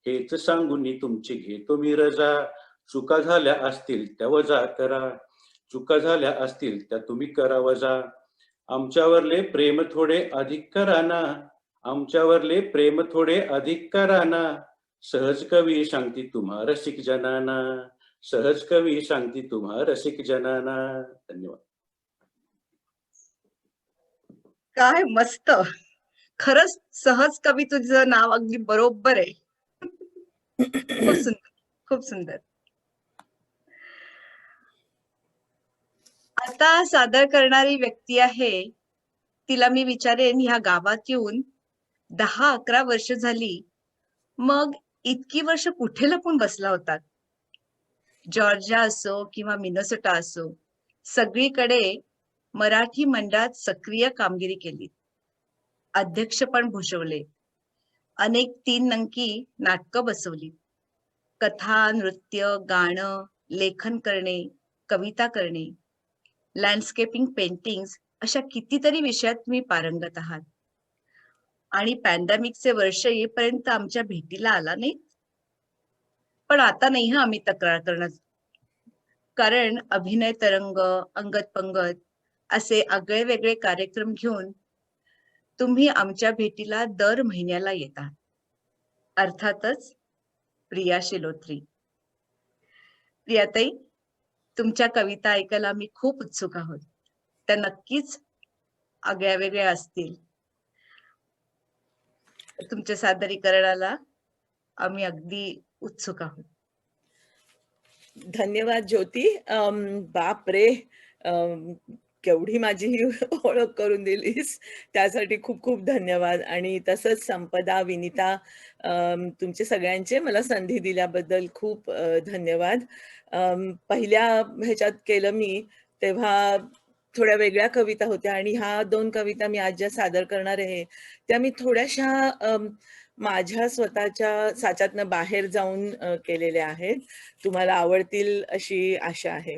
हेच सांगून तुमची घेतो मी रजा. चुका झाल्या असतील त्या वजा करा, चुका झाल्या असतील त्या तुम्ही करा वजा. आमच्यावरले प्रेम थोडे अधिक करा ना, आमच्यावरले प्रेम थोडे अधिक करा ना. सहज कवी सांगती तुम्हा रसिक जनाना, सहज कवी सांगती तुम्हा रसिक जनाना. धन्यवाद. काय मस्त, खरंच सहज कवी तुझं नाव अगदी बरोबर आहे. खूप सुंदर, खूप सुंदर. आता सादर करणारी व्यक्ती आहे, तिला मी विचारेन ह्या गावात येऊन 10-11 वर्ष झाली, मग इतकी वर्ष कुठे लपून बसला होता? जॉर्जिया असो किंवा मिनेसोटा असो, सगळीकडे मराठी मंडळात सक्रिय कामगिरी केली, अध्यक्षपण भूषवले, अनेक 3 अंकी नाटकं बसवली, कथा, नृत्य, गाणं, लेखन करणे, कविता करणे, लँडस्केपिंग, पेंटिंग्स अशा कितीतरी विषयात तुम्ही पारंगत आहात. आणि पॅन्डेमिकचे वर्ष येईपर्यंत आमच्या भेटीला आला नाही, पण आता नाही हा आम्ही तक्रार करणार, कारण अभिनय तरंग, अंगत पंगत असे आगळे वेगळे कार्यक्रम घेऊन तुम्ही आमच्या भेटीला दर महिन्याला येता. अर्थातच प्रिया शिलोत्री. प्रियाताई, तुमच्या कविता ऐकायला आम्ही खूप उत्सुक आहोत. त्या नक्कीच आगळ्या वेगळ्या असतील. तुमच्या सादरीकरणाला आम्ही अगदी उत्सुक आहोत. धन्यवाद ज्योती. बापरे, केवढी माझी ही ओळख करून दिलीस, त्यासाठी खूप खूप धन्यवाद. आणि तसंच संपदा, विनीता, तुमचे सगळ्यांचे मला संधी दिल्याबद्दल खूप धन्यवाद. पहिल्या ह्याच्यात केलं मी तेव्हा थोड्या वेगळ्या कविता होत्या आणि ह्या 2 कविता मी आज ज्या सादर करणार आहे, त्या मी थोड्याशा माझ्या स्वतःच्या साच्यातनं बाहेर जाऊन केलेल्या आहेत. तुम्हाला आवडतील अशी आशा आहे.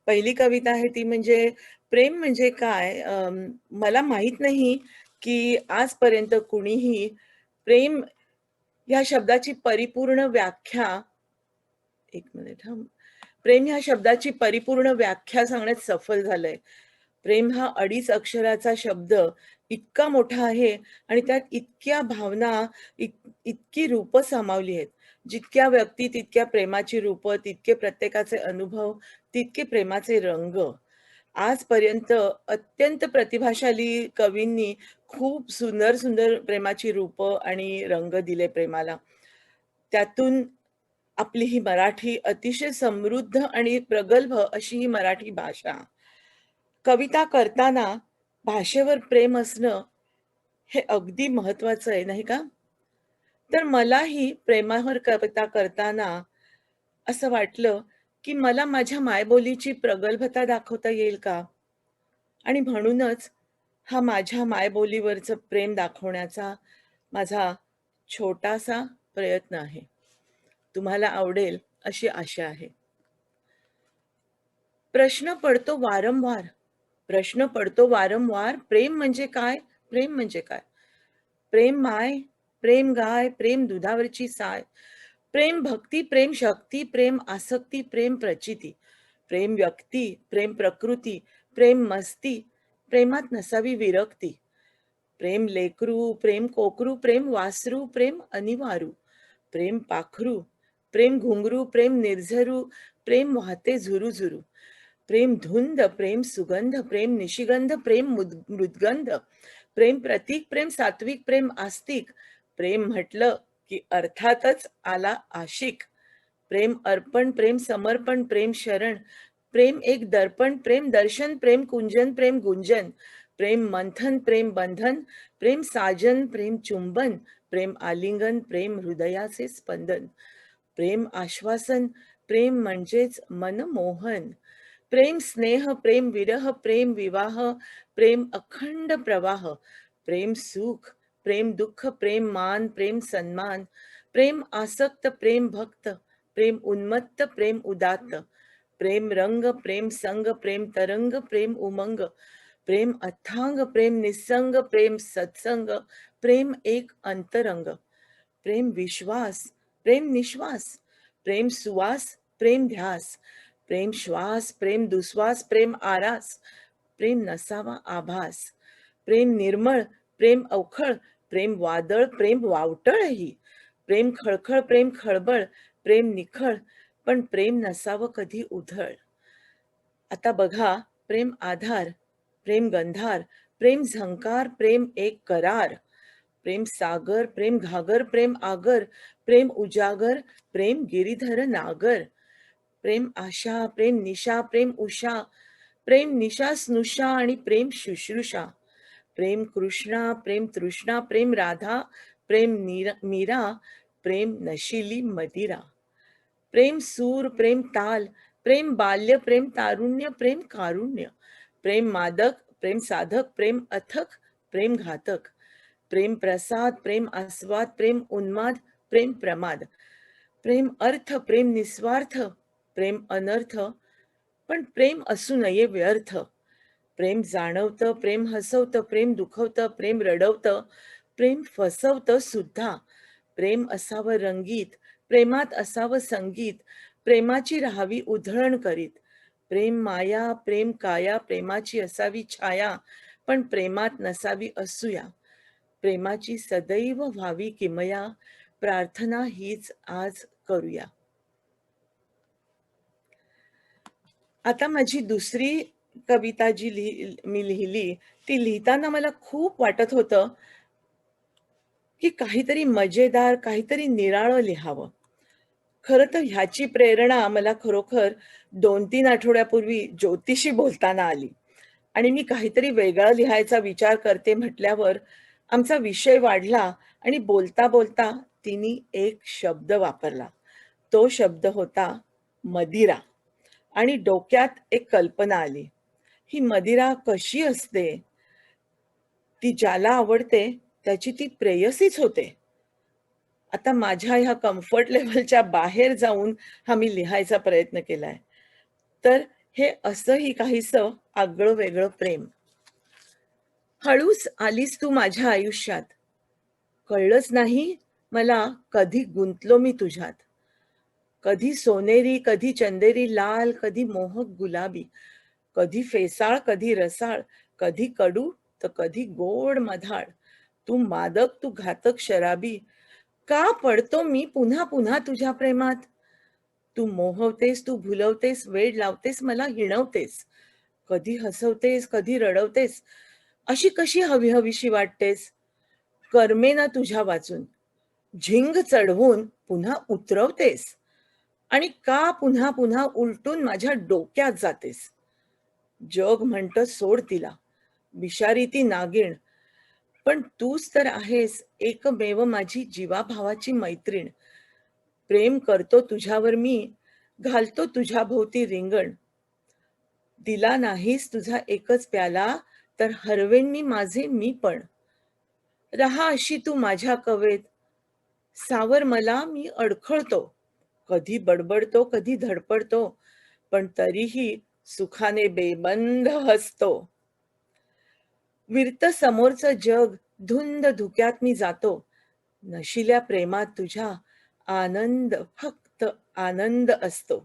पहिली कविता आहे ती म्हणजे प्रेम म्हणजे काय? मला माहीत नाही की आजपर्यंत कुणीही प्रेम ह्या शब्दाची परिपूर्ण व्याख्या एक मिनिट हां. प्रेम ह्या शब्दाची परिपूर्ण व्याख्या सांगण्यात सफल झालंय. प्रेम हा 2.5 अक्षराचा शब्द इतका मोठा आहे आणि त्यात इतक्या भावना, इतकी रूपं सामावली आहेत. जितक्या व्यक्ती तितक्या प्रेमाची रूपं, तितके प्रत्येकाचे अनुभव, तितके प्रेमाचे रंग. आजपर्यंत अत्यंत प्रतिभाशाली कवींनी खूप सुंदर, सुंदर प्रेमाची रूपं आणि रंग दिले प्रेमाला. त्यातून आपली ही मराठी अतिशय समृद्ध आणि प्रगल्भ अशी ही मराठी भाषा. कविता करताना भाषेवर प्रेम असणं हे अगदी महत्वाचं आहे, नाही का? तर मलाही प्रेमावर कविता करताना असं वाटलं, की मला माझ्या मायबोलीची प्रगल्भता दाखवता येईल का? आणि म्हणूनच हा माझ्या मायबोलीवरचं प्रेम दाखवण्याचा माझा छोटासा प्रयत्न आहे. तुम्हाला आवडेल अशी आशा आहे. प्रश्न पडतो वारंवार, प्रश्न पडतो वारंवार, प्रेम म्हणजे काय? प्रेम म्हणजे काय? प्रेम माय, प्रेम गाय, प्रेम दुधावरची साय, प्रेम भक्ती, प्रेम शक्ती, प्रेम आसक्ती, प्रेम प्रचिती, प्रेम व्यक्ती, प्रेम प्रकृती, प्रेम मस्ती, प्रेमात नसावी विरक्ती, प्रेम लेकरू, प्रेम कोकरू, प्रेम वासरू, प्रेम अनिवारू, प्रेम पाखरू, प्रेम घुंगरू, प्रेम निर्झरू, प्रेम वाहते झुरू, प्रेम धुंद, प्रेम सुगंध, प्रेम निशिगंध, प्रेम मृद्गंध, प्रेम प्रतीक, प्रेम सात्विक, प्रेम आस्तिक, प्रेम म्हटलं की अर्थातच आला आशिक, प्रेम अर्पण, प्रेम समर्पण, प्रेम शरण, प्रेम एक दर्पण, प्रेम दर्शन, प्रेम कुंजन, प्रेम गुंजन, प्रेम मंथन, प्रेम बंधन, प्रेम साजन, प्रेम चुंबन, प्रेम आलिंगन, प्रेम हृदयाचे स्पंदन, प्रेम आश्वासन, प्रेम म्हणजेच मनमोहन, प्रेम स्नेह, प्रेम विरह, प्रेम विवाह, प्रेम अखंड प्रवाह, प्रेम सुख, प्रेम दुःख, प्रेम मान, प्रेम सन्मान, प्रेम आसक्त, प्रेम भक्त, प्रेम उन्मत्त, प्रेम उदात्त, प्रेम रंग, प्रेम संग, प्रेम तरंग, प्रेम उमंग, प्रेम अथांग, प्रेम निसंग, प्रेम सत्संग, प्रेम एक अंतरंग, प्रेम विश्वास, प्रेम निश्वास, प्रेम सुवास, प्रेम ध्यास, प्रेम श्वास, प्रेम दुस्वास, प्रेम आरास, प्रेम नसावा आभास, प्रेम निर्मळ, प्रेम अवखळ, प्रेम वादळ, प्रेम वावटळही, प्रेम खळखळ, प्रेम खळबळ, प्रेम निखळ, पण प्रेम नसावं कधी उधळ. आता बघा, प्रेम आधार, प्रेम गंधार, प्रेम झंकार, प्रेम एक करार, प्रेम सागर, प्रेम घागर, प्रेम आगर, प्रेम उजागर, प्रेम गिरीधर नागर, प्रेम आशा, प्रेम निशा, प्रेम उषा, प्रेम निशा स्नुषा आणि प्रेम शुश्रूषा, प्रेम कृष्णा, प्रेम तृष्णा, प्रेम राधा, प्रेम मीरा, प्रेम नशिली मदिरा, प्रेम सूर, प्रेम ताल, प्रेम बाल्य, प्रेम तारुण्य, प्रेम कारुण्य, प्रेम मादक, प्रेम साधक, प्रेम अथक, प्रेम घातक, प्रेम प्रसाद, प्रेम आस्वाद, प्रेम उन्माद, प्रेम प्रमाद, प्रेम अर्थ, प्रेम निस्वार्थ, प्रेम अनर्थ, पण प्रेम असू नये व्यर्थ, प्रेम जाणवतं, प्रेम हसवतं, प्रेम दुखवतं, प्रेम रडवतं, प्रेम फसवतं सुद्धा, प्रेम असावं रंगीत, प्रेमात असावं संगीत, प्रेमाची राहावी उधळण करीत, प्रेम माया, प्रेम काया, प्रेमाची असावी छाया, पण प्रेमात नसावी असूया, प्रेमाची सदैव व्हावी किमया, प्रार्थना हीच आज करूया. आता माझी दुसरी कविता जी मी लिहिली, ती लिहिताना मला खूप वाटत होतं की काहीतरी मजेदार, काहीतरी निराळं लिहावं. खरं तर ह्याची प्रेरणा मला खरोखर 2-3 आठवड्यापूर्वी ज्योतिषी बोलताना आली आणि मी काहीतरी वेगळं लिहायचा विचार करते म्हटल्यावर आमचा विषय वाढला आणि बोलता बोलता तिने एक शब्द वापरला. तो शब्द होता मदिरा आणि डोक्यात एक कल्पना आली. ही मदिरा कशी असते, ती ज्याला आवडते त्याची ती प्रेयसीच होते. आता माझ्या ह्या कम्फर्ट लेव्हलच्या बाहेर जाऊन हा मी लिहायचा प्रयत्न केलाय. तर हे असंही काहीसं आगळं वेगळं प्रेम. हळूच आलीस तू माझ्या आयुष्यात, कळलंच नाही मला कधी गुंतलो मी तुझ्यात. कधी सोनेरी, कधी चंदेरी लाल, कधी मोहक गुलाबी, कधी फेसाळ, कधी रसाळ, कधी कडू तर कधी गोड मधाळ. तू मादक, तू घातक शराबी, का पडतो मी पुन्हा पुन्हा तुझ्या प्रेमात. तू मोहवतेस, तू भुलवतेस, वेड लावतेस, मला हिणवतेस. कधी हसवतेस, कधी रडवतेस, अशी कशी हवी हवीशी वाटतेस. करमे ना तुझ्या वाचून, झिंग चढवून पुन्हा उतरवतेस. आणि का पुन्हा पुन्हा उलटून माझ्या डोक्यात जातेस. जग म्हणतं सोड तिला, बिशारी ती नागिण, पण तूच तर आहेस एकमेव माझी जीवाभावाची मैत्रीण. प्रेम करतो तुझ्यावर मी, घालतो तुझ्या भोवती रिंगण. दिला नाहीस तुझा एकच प्याला, तर हरवेन मी माझे मी पण. रहा अशी तू माझ्या कवेत, सावर मला मी अडखळतो. कधी बडबडतो, कधी धडपडतो, पण तरीही सुखाने बेबंद हसतो. विरत समोरचं जग, धुंद धुक्यात मी जातो. नशिल्या प्रेमात तुझ्या आनंद, फक्त आनंद असतो.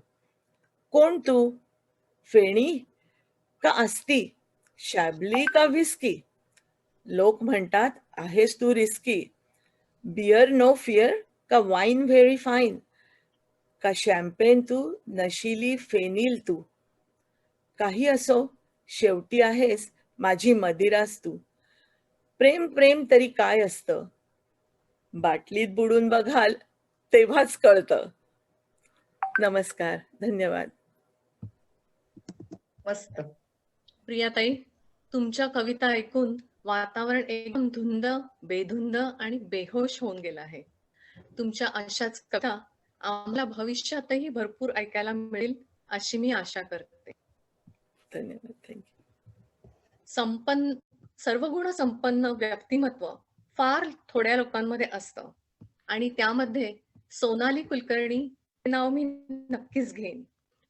कोण तू, फेणी का अस्ती, शॅबली का व्हिस्की. लोक म्हणतात आहेस तू रिस्की. बियर नो फिअर का वाईन व्हेरी फाईन. का शॅम्पेन तू, नशिली फेनिल तू. काही असो, शेवटी आहेस माझी मदिरास तू. प्रेम प्रेम तरी काय असतं, बाटलीत बुडून बघाल तेव्हाच कळतं. नमस्कार, धन्यवाद. मस्त. प्रियाताई, तुमच्या कविता ऐकून वातावरण एकदम धुंद, बेधुंद आणि बेहोश होऊन गेलं आहे. तुमच्या अशाच कविता आम्हाला भविष्यातही भरपूर ऐकायला मिळेल अशी मी आशा करते. धन्यवाद. थँक्यू. सर्वगुण संपन्न व्यक्तिमत्व फार थोड्या लोकांमध्ये असतं आणि त्यामध्ये सोनाली कुलकर्णी हे नाव मी नक्कीच घेईन.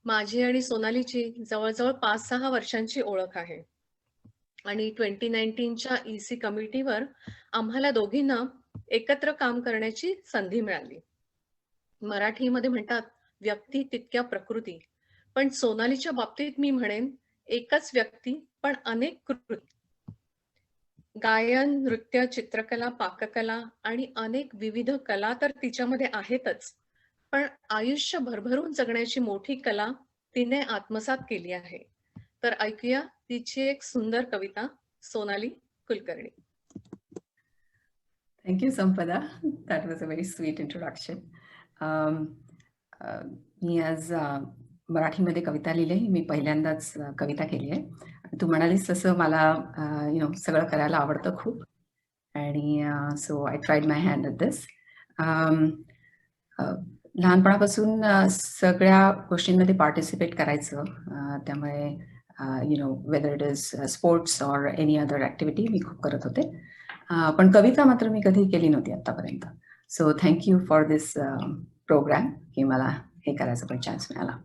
माझी आणि सोनालीची जवळजवळ 5-6 वर्षांची ओळख आहे आणि 2019च्या EC कमिटीवर आम्हाला दोघींना एकत्र काम करण्याची संधी मिळाली. मराठीमध्ये म्हणतात व्यक्ती तितक्या प्रकृती, पण सोनालीच्या बाबतीत मी म्हणेन एकच व्यक्ती पण अनेक कृती. गायन, नृत्य, चित्रकला, पाककला आणि अनेक विविध कला तर तिच्यामध्ये आहेतच, पण आयुष्य भरभरून जगण्याची मोठी कला तिने आत्मसात केली आहे. तर ऐकूया तिची एक सुंदर कविता, Sonali Kulkarni. Thank you, Sampada. That was a very sweet introduction. मी आज मराठीमध्ये कविता लिहिली आहे. मी पहिल्यांदाच कविता केली आहे. तू म्हणालीस तसं मला सगळं करायला आवडतं खूप आणि so I tried my hand at this. लहानपणापासून सगळ्या गोष्टींमध्ये पार्टिसिपेट करायचं. त्यामुळे whether it is sports or any other activity मी खूप करत होते. पण कविता मात्र मी कधी केली नव्हती आतापर्यंत. So thank you for this program की मला हे करायचा पण चान्स मिळाला.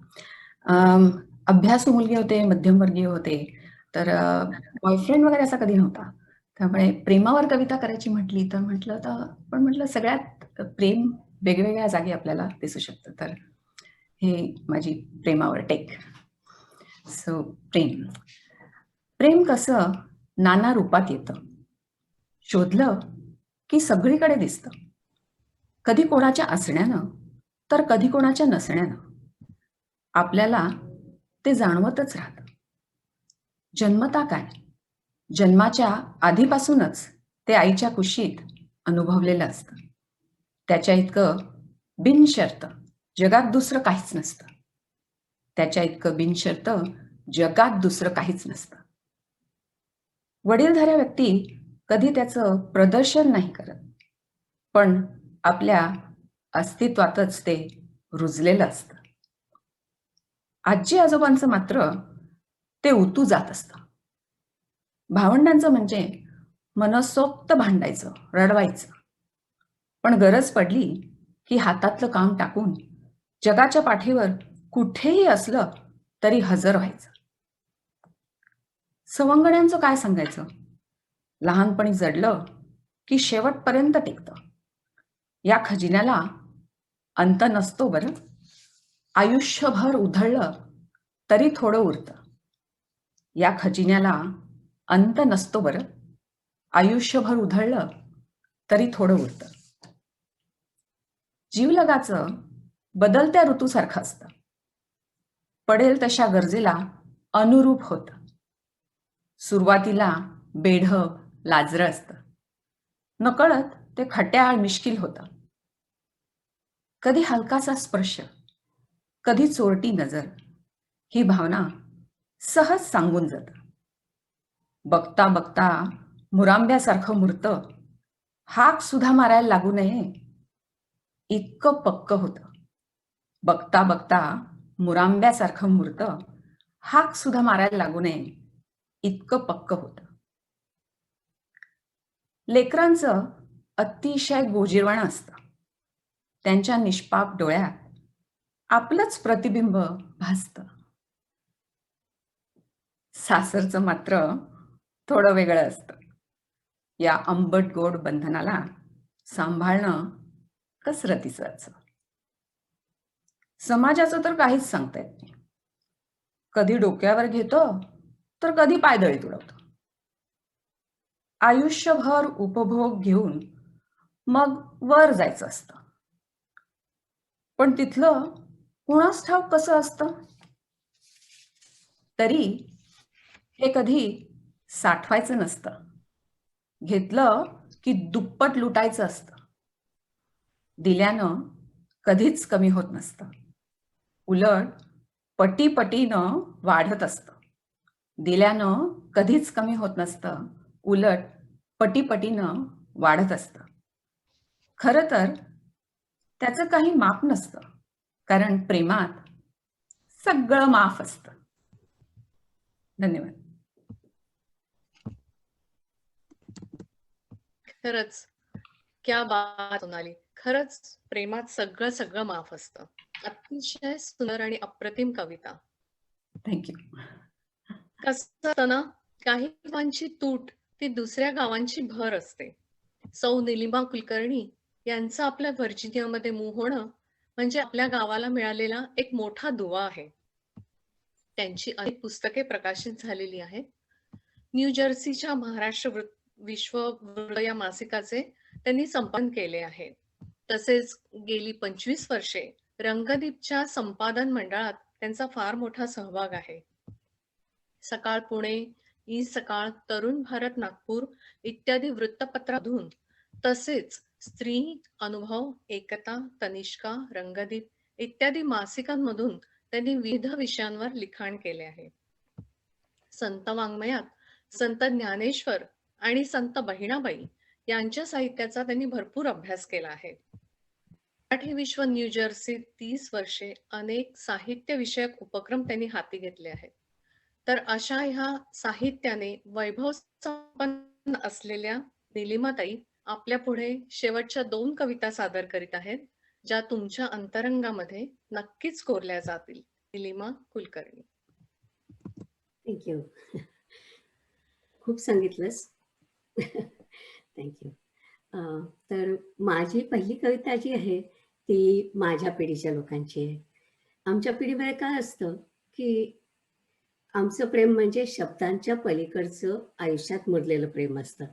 अभ्यासू मुलगे होते, मध्यमवर्गीय होते, तर बॉयफ्रेंड वगैरे असा कधी नव्हता. त्यामुळे प्रेमावर कविता करायची म्हटली तर म्हटलं सगळ्यात प्रेम वेगवेगळ्या जागी आपल्याला दिसू शकतं. तर हे माझी प्रेमावर टेक. सो प्रेम कसं नाना रूपात येतं, शोधलं की सगळीकडे दिसतं. कधी कोणाच्या असण्यानं तर कधी कोणाच्या नसण्यानं आपल्याला ते जाणवतच राहतं. जन्मता काय, जन्माच्या आधीपासूनच ते आईच्या कुशीत अनुभवलेलं असतं. त्याच्या इतकं बिनशर्त जगात दुसरं काहीच नसतं. त्याच्या इतकं बिनशर्त जगात दुसरं काहीच नसतं. वडीलधाऱ्या व्यक्ती कधी त्याचं प्रदर्शन नाही करत, पण आपल्या अस्तित्वातच ते रुजलेलं असतं. आजी आजोबांचं मात्र ते उतू जात असतं. भावंडांचं म्हणजे मनसोक्त भांडायचं, रडवायचं. पण गरज पडली की हातातलं काम टाकून जगाच्या पाठीवर कुठेही असलं तरी हजर व्हायचं. सवंगड्यांचं काय सांगायचं? लहानपणी जडलं की शेवटपर्यंत टिकतं. या खजिन्याला अंत नसतो बरं. आयुष्यभर उधळलं तरी थोडं उरतं. या खजिन्याला अंत नसतो बरं. आयुष्यभर उधळलं तरी थोडं उरतं. जीवलगाचं बदलत्या ऋतूसारखं असतं. पडेल तशा गरजेला अनुरूप होतं. सुरुवातीला बेढप, लाजरं असतं. नकळत ते खट्याळ मिश्किल होतं. कधी हलकासा स्पर्श, कधी चोरटी नजर, ही भावना सहज सांगून जातं. बघता बघता मुरांब्यासारखं मुरतं. हाक सुद्धा मारायला लागू नये इतकं पक्क होतं. बघता बघता मुरांब्यासारखं मुरतं. हाक सुद्धा मारायला लागू नये इतकं पक्क होतं. लेकरांचं अतिशय गोजिरवाणं असतं. त्यांच्या निष्पाप डोळ्यात आपलंच प्रतिबिंब भासतं. सासरचं मात्र थोडं वेगळं असतं. या आंबट गोड बंधनाला सांभाळणं कसरतीचं असतं. समाजाचं तर काहीच सांगता येत नाही. कधी डोक्यावर घेतो तर कधी पायदळीत उडवतो. आयुष्यभर उपभोग घेऊन मग वर जायचं असतं. पण तिथलं कुणास ठाऊक कसं असतं. तरी हे कधी साठवायचं नसतं. घेतलं की दुप्पट लुटायचं असतं. दिल्यानं कधीच कमी होत नसतं. उलट पटीपटीनं वाढत असतं. दिल्यानं कधीच कमी होत नसतं. उलट पटीपटीनं वाढत असतं. खरं तर त्याचं काही माप नसतं. कारण प्रेमात सगळं माफ असतं. धन्यवाद. खरंच क्या बात सोनाली. खरंच प्रेमात सगळं सगळं माफ असतं. अतिशय सुंदर आणि अप्रतिम कविता. थँक्यू. कसं असतं ना, काही गावांची तूट ती दुसऱ्या गावांची भर असते. सौ निलिमा कुलकर्णी यांचं आपल्या व्हर्जिनियामध्ये मूळ होणं म्हणजे आपल्या गावाला मिळालेला एक मोठा दुवा आहे. त्यांची अनेक पुस्तके प्रकाशित झालेली आहेत. न्यू जर्सीच्या महाराष्ट्र विश्व या मासिकाचे त्यांनी संपादन केले आहे. तसेच गेली 25 वर्षे रंगदीपच्या संपादन मंडळात त्यांचा फार मोठा सहभाग आहे. सकाळ पुणे, ई सकाळ, तरुण भारत नागपूर इत्यादी वृत्तपत्रातून तसेच स्त्री, अनुभव, एकता, तनिष्का, रंगदीप इत्यादी मासिकांमधून त्यांनी विविध विषयांवर लिखाण केले आहे. संत वाङ्मयात संत ज्ञानेश्वर आणि संत बहिणाबाई यांच्या साहित्याचा त्यांनी भरपूर अभ्यास केला आहे. मराठी विश्व न्यू जर्सी 30 वर्षे अनेक साहित्य विषयक उपक्रम त्यांनी हाती घेतले आहेत. तर अशा ह्या साहित्याने वैभव संपन्न असलेल्या निलिमाताई आपल्या पुढे शेवटच्या 2 कविता सादर करीत आहेत, ज्या तुमच्या अंतरंगामध्ये नक्कीच कोरल्या जातील. निलिमा कुलकर्णी. थँक्यू. खूप सांगितलंस. थँक्यू. तर माझी पहिली कविता जी आहे ती माझ्या पिढीच्या लोकांची आहे. आमच्या पिढीमध्ये काय असतं की आमचं प्रेम म्हणजे शब्दांच्या पलीकडचं आयुष्यात मुरलेलं प्रेम असतं.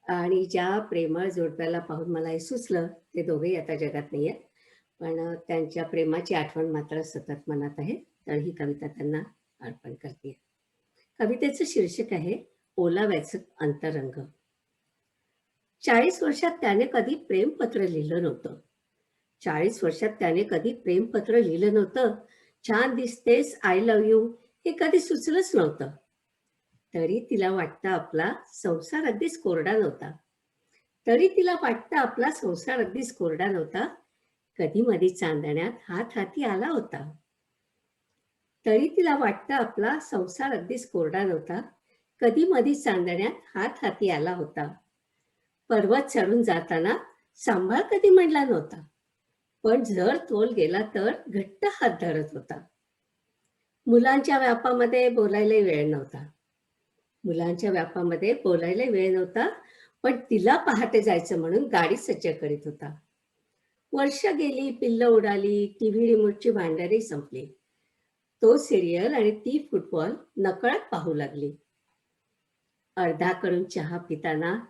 आणि ज्या प्रेमळ जोडप्याला पाहून मला हे सुचलं, ते दोघेही आता जगात नाही आहेत, पण त्यांच्या प्रेमाची आठवण मात्र सतत मनात आहे. तर ही कविता त्यांना अर्पण करते. कवितेचं शीर्षक आहे ओलाव्याचं अंतरंग. 40 वर्षात त्याने कधी प्रेमपत्र लिहिलं नव्हतं. 40 वर्षात त्याने कधी प्रेमपत्र लिहिलं नव्हतं. छान दिसतेस, आय लव्ह यू हे कधी सुचलंच नव्हतं. तरी तिला वाटतं आपला संसार अगदीच कोरडा नव्हता. तरी तिला वाटतं आपला संसार अगदीच कोरडा नव्हता. कधी मधी चांदण्यात हात हाती आला होता. तरी तिला वाटतं आपला संसार अगदीच कोरडा नव्हता. कधी मधी चांदण्यात हात हाती आला होता. पर्वत चढून जाताना सांभाळ कधी म्हणला नव्हता. पण जर तोल गेला तर घट्ट हात धरत होता. मुलांच्या व्यापामध्ये बोलायला वेळ नव्हता. पण तिला पहाटे जायचं म्हणून गाडी सज्ज करीत होता. वर्ष गेली, पिल्लं उडाली, टीव्ही रिमोटची भांडारी संपली. तो सिरियल आणि ती फुटबॉल नकळत पाहू लागली. अर्धा करून चहा पिताना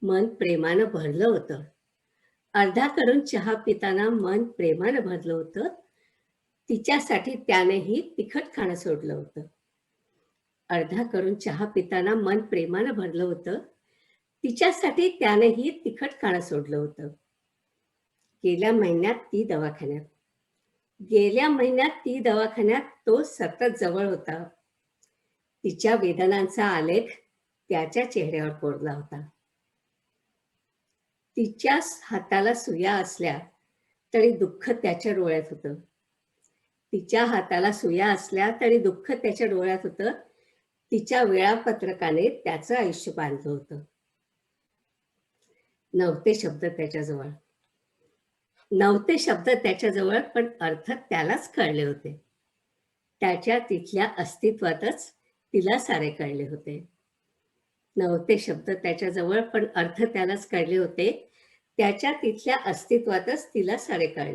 मन प्रेमानं भरलं होतं. तिच्यासाठी त्यानेही तिखट खाणं सोडलं होतं. तिच्यासाठी त्यानेही तिखट खाणं सोडलं होतं. गेल्या महिन्यात ती दवाखान्यात तो सतत जवळ होता. तिच्या वेदनांचा आलेख त्याच्या चेहऱ्यावर कोरला होता. तिच्या हाताला सुया असल्या तरी दुःख त्याच्या डोळ्यात होतं. तिच्या वेळापत्रकाने त्याचं आयुष्य बांधलं होतं. नव्हते शब्द त्याच्याजवळ, पण अर्थ त्यालाच कळले होते. त्याच्या तिथल्या अस्तित्वातच तिला सारे कळले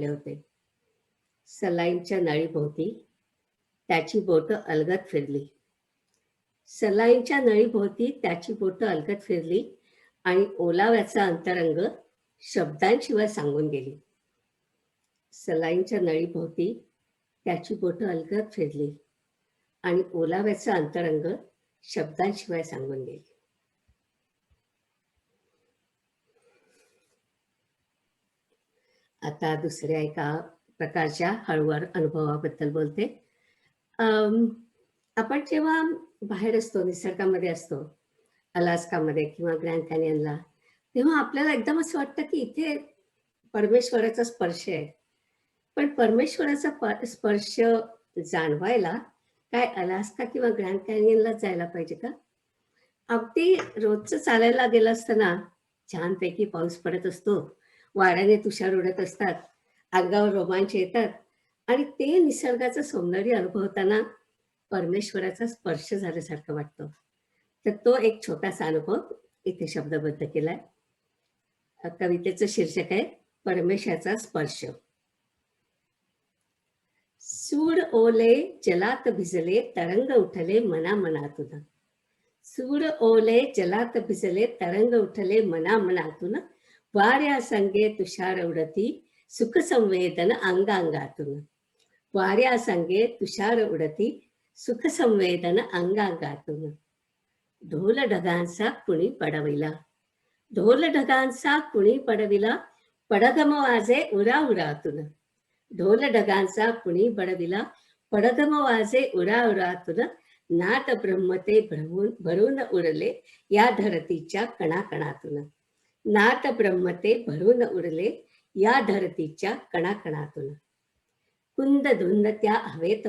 होते. सलाईनच्या नळीभोवती त्याची बोटं अलगद फिरली आणि ओलाव्याचा अंतरंग शब्दांशिवाय सांगून गेली. आता दुसऱ्या एका प्रकारच्या हळूवार अनुभवाबद्दल बोलते. आपण जेव्हा बाहेर असतो, निसर्गामध्ये असतो, अलास्कामध्ये किंवा ग्रँड कॅनियनला, तेव्हा आपल्याला एकदम असं वाटतं की इथे परमेश्वराचा स्पर्श आहे. पण परमेश्वराचा स्पर्श जाणवायला काय अलास्का किंवा ग्रँड कॅनियनला जायला पाहिजे का? अगदी रोजचं चालायला गेलं असताना छानपैकी पाऊस पडत असतो, वाऱ्याने तुषार उडत असतात, अंगावर रोमांच येतात आणि ते निसर्गाचं सौंदर्य अनुभवताना परमेश्वराचा स्पर्श झाल्यासारखं वाटतं. तर तो एक छोटासा अनुभव इथे शब्दबद्ध केलाय. कवितेचं शीर्षक आहे परमेशाचा स्पर्श. सूड ओले जलात भिजले तरंग उठले मनामनातून. वाऱ्या संगे तुषार उडती सुख संवेदन अंगांगातून. ढोल ढगांचा कुणी पडविला पडगम वाजे उराउरातून. नाट ब्रह्मते भरून उरले या धरतीच्या कणाकणातून. कुंद धुंद त्या हवेत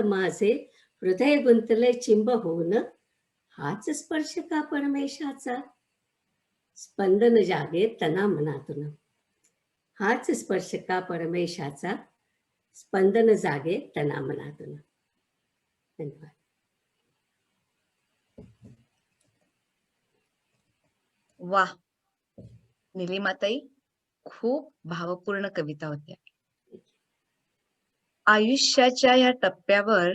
माझे हृदय गुंतले चिंब होऊन. हाच स्पर्श का परमेशाचा? स्पंदन जागे तना मनातून. धन्यवाद. वाह, निलिमाताई, खूप भावपूर्ण कविता होत्या. आयुष्याच्या या टप्प्यावर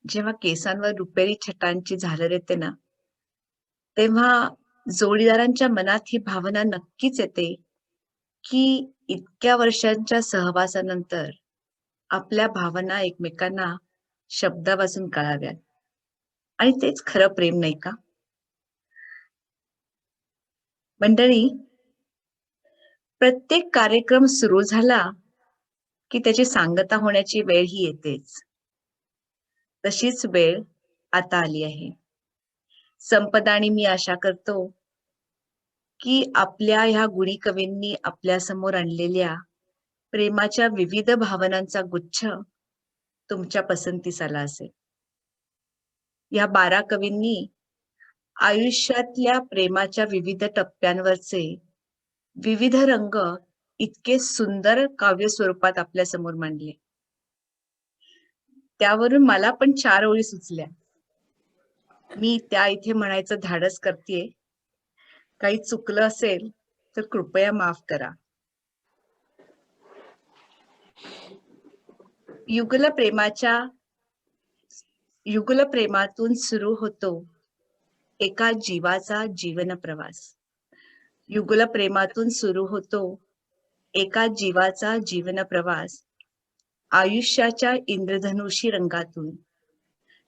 जेव्हा केसांवर रुपेरी छटांची झालर येते ना, तेव्हा जोडीदारांच्या मनात ही भावना नक्कीच येते की इतक्या वर्षांच्या सहवासानंतर आपल्या भावना एकमेकांना शब्दापासून कळाव्यात. आणि तेच खरं प्रेम, नाही का? मंडळी, प्रत्येक कार्यक्रम सुरू झाला की त्याची सांगता होण्याची वेळ ही येतेच. तशीच वेळ आता आली आहे. संपदा आणि मी आशा करतो की आपल्या ह्या गुणी कवींनी आपल्या समोर आणलेल्या प्रेमाच्या विविध भावनांचा गुच्छ तुमच्या पसंतीस आला असेल. या 12 कवींनी आयुष्यातल्या प्रेमाच्या विविध टप्प्यांवरचे विविध रंग इतके सुंदर काव्य स्वरूपात आपल्या समोर मांडले. त्यावरून मला पण 4 ओळी सुचल्या. मी त्या इथे म्हणायचं धाडस करतेय. काही चुकलं असेल तर कृपया माफ करा. युगल प्रेमातून सुरू होतो एका जीवाचा जीवन प्रवास. युगल प्रेमातून सुरू होतो एका जीवाचा जीवन प्रवास. आयुष्याच्या इंद्रधनुषी रंगातून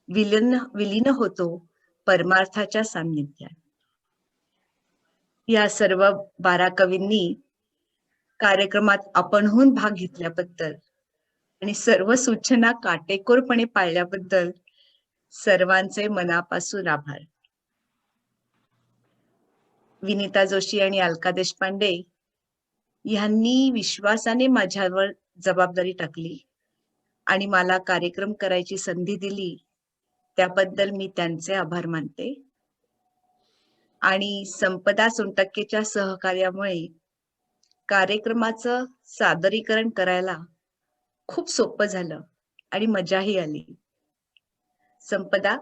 विलीन होतो परमार्थाच्या सान्निध्यात. या सर्व 12 कवींनी कार्यक्रमात आपणहून भाग घेतल्याबद्दल आणि सर्व सूचना काटेकोरपणे पाळल्याबद्दल सर्वांचे मनापासून आभार. विनिता जोशी आणि अलका देशपांडे यांनी विश्वासाने माझ्यावर जबाबदारी टाकली आणि मला कार्यक्रम करायची संधी दिली, त्याबद्दल मी त्यांचे आभार मानते. आणि संपदा सोनटक्केच्या सहकार्यामुळे कार्यक्रमाचं सादरीकरण करायला खूप सोपं झालं आणि मजाही आली. संपदा,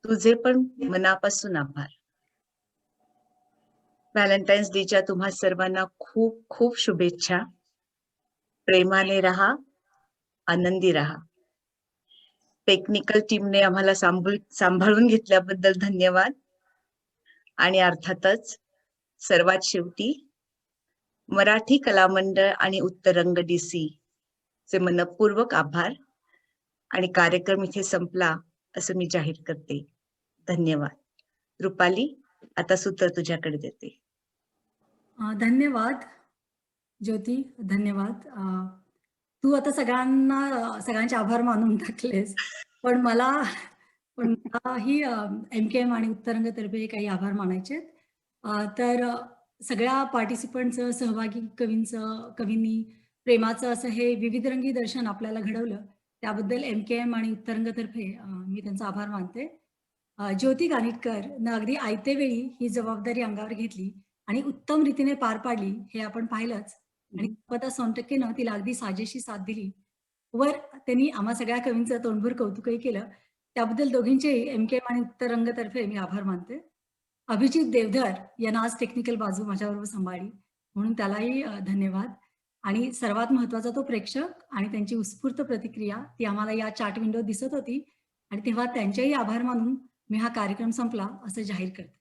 तुझे पण मनापासून आभार. व्हॅलेंटाईन्स डेच्या तुम्हा सर्वांना खूप खूप शुभेच्छा. प्रेमाने राहा, आनंदी राहा. टेक्निकल टीमने आम्हाला सांभाळून घेतल्याबद्दल धन्यवाद. आणि अर्थातच सर्वात शेवटी मराठी कला मंडळ आणि उत्तरंग DC चे मनपूर्वक आभार. आणि कार्यक्रम इथे संपला असं मी जाहीर करते. धन्यवाद. रुपाली, आता सूत्र तुझ्याकडे देते. धन्यवाद ज्योती, धन्यवाद. तू आता सगळ्यांचे आभार मानून टाकलेस, पण मलाही MKM आणि उत्तरंगतर्फे काही आभार मानायचे आहेत. तर सगळ्या पार्टिसिपंटचं, सहभागी कवींनी प्रेमाचं असं हे विविधरंगी दर्शन आपल्याला घडवलं, त्याबद्दल MKM आणि उत्तरंगतर्फे मी त्यांचा आभार मानते. ज्योती गानिटकर न अगदी आयते वेळी ही जबाबदारी अंगावर घेतली आणि उत्तम रीतीने पार पाडली हे आपण पाहिलंच. आणि संपदा सोनटक्केनं तिला अगदी साजेशी साथ दिली. वर त्यांनी आम्हा सगळ्या कवींचं तोंडभर कौतुकही केलं, त्याबद्दल दोघींचेही MKM आणि उत्तरंगतर्फे मी आभार मानते. अभिजित देवधर यांना आज टेक्निकल बाजू माझ्याबरोबर सांभाळली, म्हणून त्यालाही धन्यवाद. आणि सर्वात महत्वाचा तो प्रेक्षक आणि त्यांची उत्स्फूर्त प्रतिक्रिया ती आम्हाला या चॅट विंडो दिसत होती, आणि तेव्हा त्यांचेही आभार मानून मी हा कार्यक्रम संपला असं जाहीर करते.